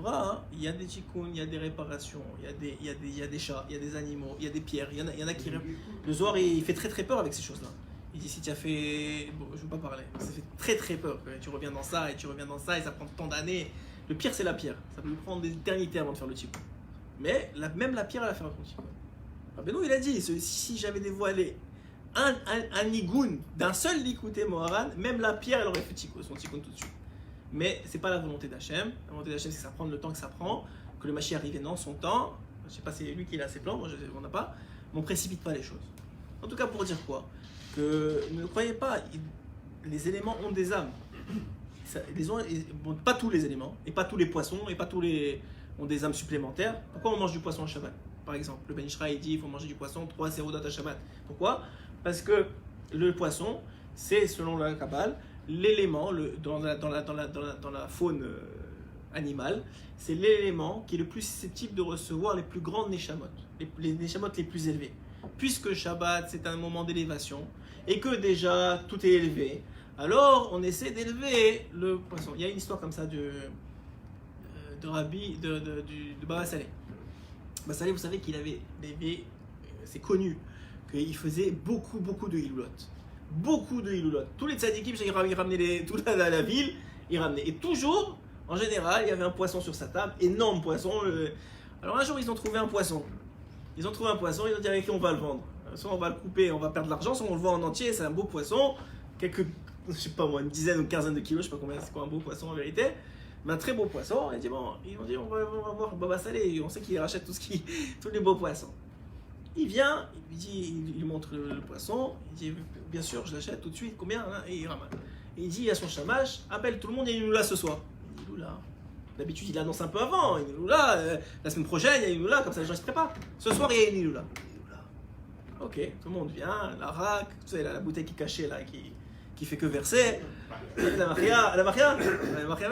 y a des tikkun, il y a des réparations, il y a des chats, il y a des animaux, il y a des pierres. Il y en a qui. Le Zohar, il fait très très peur avec ces choses-là. Il dit si tu as fait. Bon, je ne veux pas parler. Ça fait très très peur. Tu reviens dans ça et tu reviens dans ça et ça prend tant d'années. Le pire, c'est la pierre. Ça peut prendre des éternités avant de faire le tikkun. Mais même la pierre, elle a fait un tikkun. Rabbeinu, il a dit si j'avais dévoilé un nigoun d'un seul likouté Moharan, même la pierre, elle aurait fait son tikkun tout de suite. Mais c'est pas la volonté d'Hachem. La volonté d'Hachem, c'est que ça prend le temps que ça prend, que le Mashiach arrive dans son temps. Je sais pas, c'est lui qui a ses plans, moi on n'a pas. Mais on précipite pas les choses. En tout cas, pour dire quoi? Que ne croyez pas, les éléments ont des âmes. Bon, pas tous les éléments, et pas tous les poissons, et pas tous les ont des âmes supplémentaires. Pourquoi on mange du poisson au Shabbat? Par exemple, le Ben Ishra il dit il faut manger du poisson 3 sérodot à Shabbat. Pourquoi? Parce que le poisson, c'est selon la Kabbale, l'élément dans la faune animale, c'est l'élément qui est le plus susceptible de recevoir les plus grandes neshamot, les neshamot les plus élevées. Puisque Shabbat c'est un moment d'élévation et que déjà tout est élevé, alors on essaie d'élever le poisson. Il y a une histoire comme ça de Baba Saleh. Baba Saleh, vous savez qu'il avait élevé, c'est connu, qu'il faisait beaucoup de hiloulot. Beaucoup de hiloulot. Tous les tzadikim, ils ramenaient toute la ville, ils ramenaient. Et toujours, en général, il y avait un poisson sur sa table, énorme poisson. Alors un jour, ils ont trouvé un poisson. Ils ont dit avec qui on va le vendre. Soit on va le couper, on va perdre de l'argent, soit on le vend en entier, c'est un beau poisson. Je sais pas moi, une dizaine ou une quinzaine de kilos, je sais pas combien, c'est quoi un beau poisson en vérité. Mais un très beau poisson. Ils ont dit on va voir Baba Saleh, on sait qu'il rachète tous les beaux poissons. Il vient, il montre le poisson, il dit bien sûr je l'achète tout de suite, combien hein? Et il ramasse. Et il dit à son chamash, appelle tout le monde, il y a une Iloula ce soir. Il dit Iloula. D'habitude il annonce un peu avant, il y a une Iloula, la semaine prochaine il y a une Iloula, comme ça les gens se préparent. Ce soir il y a une Iloula. Ok, tout le monde vient, la rack, tu sais, la bouteille qui est cachée là, qui fait que verser. La Maria,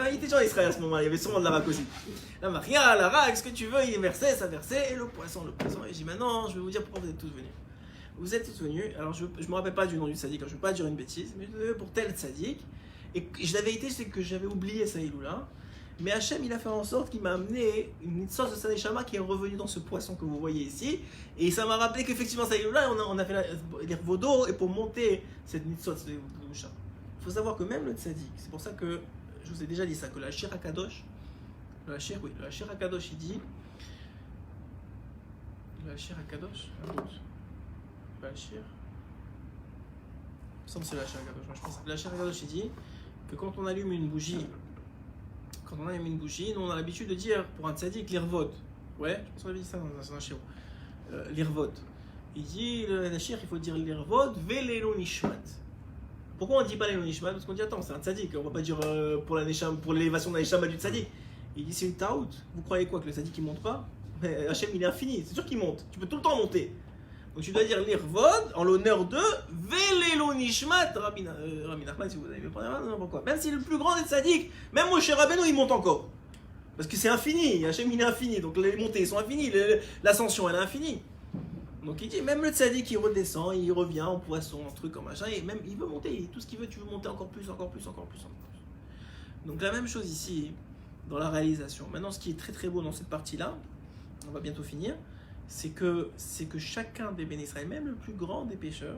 il était déjà en Israël à ce moment-là, il y avait sûrement de la rack aussi. La Maria, la rack, ce que tu veux, il est versé, ça versait, et le poisson. Et je dis maintenant, je vais vous dire pourquoi vous êtes tous venus. Vous êtes tous venus, alors je ne me rappelle pas du nom du tzaddik, je ne veux pas dire une bêtise, mais pour tel tzaddik. Et la vérité, c'est que j'avais oublié ça Iloula. Mais Hachem, il a fait en sorte qu'il m'a amené une sorte de Saneshama qui est revenue dans ce poisson que vous voyez ici. Et ça m'a rappelé qu'effectivement, ça Iloula, on a fait les vodos et pour monter cette mitzvot de Doucha. Il faut savoir que même le tzaddik, c'est pour ça que je vous ai déjà dit ça, que la Shir HaKadosh, le Shir HaKadosh, il dit. Le Shir HaKadosh, le Shir. Il me semble que c'est la Shir HaKadosh, je pense. Le Shir HaKadosh, il dit que quand on allume une bougie, nous on a l'habitude de dire pour un tzaddik l'irvod. Ouais, je pense qu'on avait dit ça dans un shir. L'irvod. Il dit, le shir, il faut dire l'irvod, velelo nishmat. Pourquoi on ne dit pas l'elo nishmat? Parce qu'on dit attends, c'est un tzaddik, on va pas dire pour l'élévation d'un neshama du tzaddik. Il dit c'est une taout. Vous croyez quoi, que le tzaddik il monte pas? Mais Hachem il est infini, c'est sûr qu'il monte. Tu peux tout le temps monter. Donc tu dois dire l'irvod en l'honneur de Velelo Nishmat Rabbi Nachman, si vous avez pas pourquoi. Même si le plus grand des tzaddik, même Moshe Rabbeinu il monte encore. Parce que c'est infini, Hachem il est infini, donc les montées sont infinies, l'ascension elle est infinie. Donc il dit même le tzaddik il redescend, il revient en poisson, en truc, en machin, et même il veut monter, tout ce qu'il veut, tu veux monter encore plus. Donc la même chose ici, dans la réalisation. Maintenant ce qui est très très beau dans cette partie-là, on va bientôt finir, c'est que chacun des bénis Israël, même le plus grand des pêcheurs,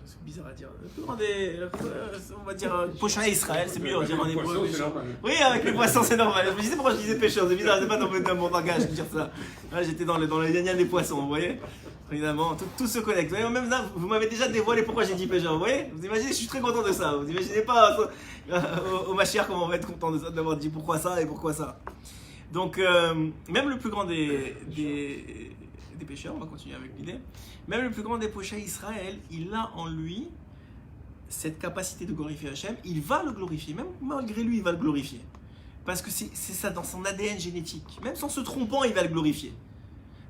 c'est bizarre à dire, le plus grand des, on va dire, Pochaï Israël, c'est mieux à dire en hébreu. Oui, avec les poissons c'est normal. Je me disais pourquoi je disais pêcheurs, c'est bizarre, c'est pas dans mon langage de dire ça. Là, j'étais dans les gnagnas des poissons, vous voyez. Évidemment, tout se connecte. Vous voyez, même là, vous m'avez déjà dévoilé pourquoi j'ai dit pêcheur, vous voyez. Vous imaginez, je suis très content de ça. Vous imaginez pas au Mashiach comment on va être content de ça, d'avoir dit pourquoi ça et pourquoi ça. Donc, même le plus grand des pêcheurs, on va continuer avec l'idée, même le plus grand des pochés Israël, il a en lui cette capacité de glorifier Hachem, il va le glorifier, même malgré lui, il va le glorifier. Parce que c'est ça dans son ADN génétique. Même sans se trompant, il va le glorifier.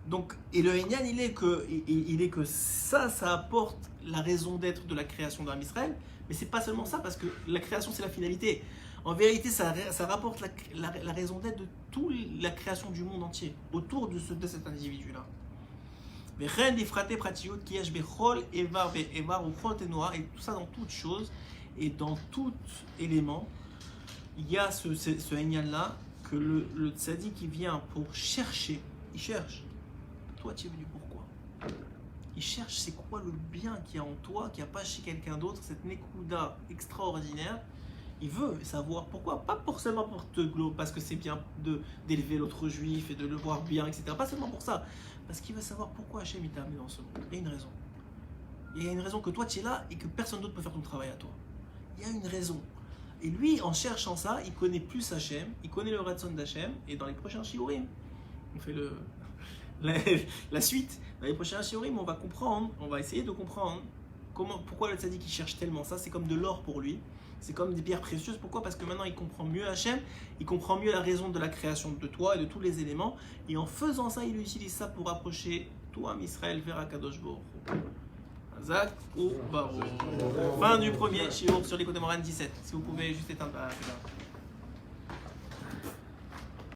Donc, et le Henyan, il est que ça apporte la raison d'être de la création d'Am Israël, mais c'est pas seulement ça, parce que la création, c'est la finalité. En vérité, ça rapporte la raison d'être de toute la création du monde entier, autour de cet individu-là. Et tout ça dans toute chose et dans tout élément, il y a ce Enyan-là que le tzaddik qui vient pour chercher, il cherche. Toi, tu es venu pourquoi? Il cherche c'est quoi le bien qu'il y a en toi, qu'il n'y a pas chez quelqu'un d'autre, cette Nekuda extraordinaire. Il veut savoir pourquoi, pas forcément pour te glober, parce que c'est bien d'élever l'autre juif et de le voir bien, etc. Pas seulement pour ça, parce qu'il veut savoir pourquoi Hachem il t'a amené dans ce monde. Il y a une raison. Il y a une raison que toi tu es là et que personne d'autre peut faire ton travail à toi. Il y a une raison. Et lui, en cherchant ça, il connaît plus Hachem, il connaît le Ratzon d'Hachem, et dans les prochains shiurim, on fait la suite. Dans les prochains shiurim, on va comprendre, on va essayer de comprendre pourquoi le tzaddik il cherche tellement ça. C'est comme de l'or pour lui. C'est comme des pierres précieuses. Pourquoi? Parce que maintenant il comprend mieux Hachem, il comprend mieux la raison de la création de toi et de tous les éléments. Et en faisant ça, il utilise ça pour rapprocher tout Am Israël vers Akadosh Baruch Hu. Hazak ou Baruch. Fin du premier shiur sur l'Écoute Moran 17. Si vous pouvez juste éteindre la caméra.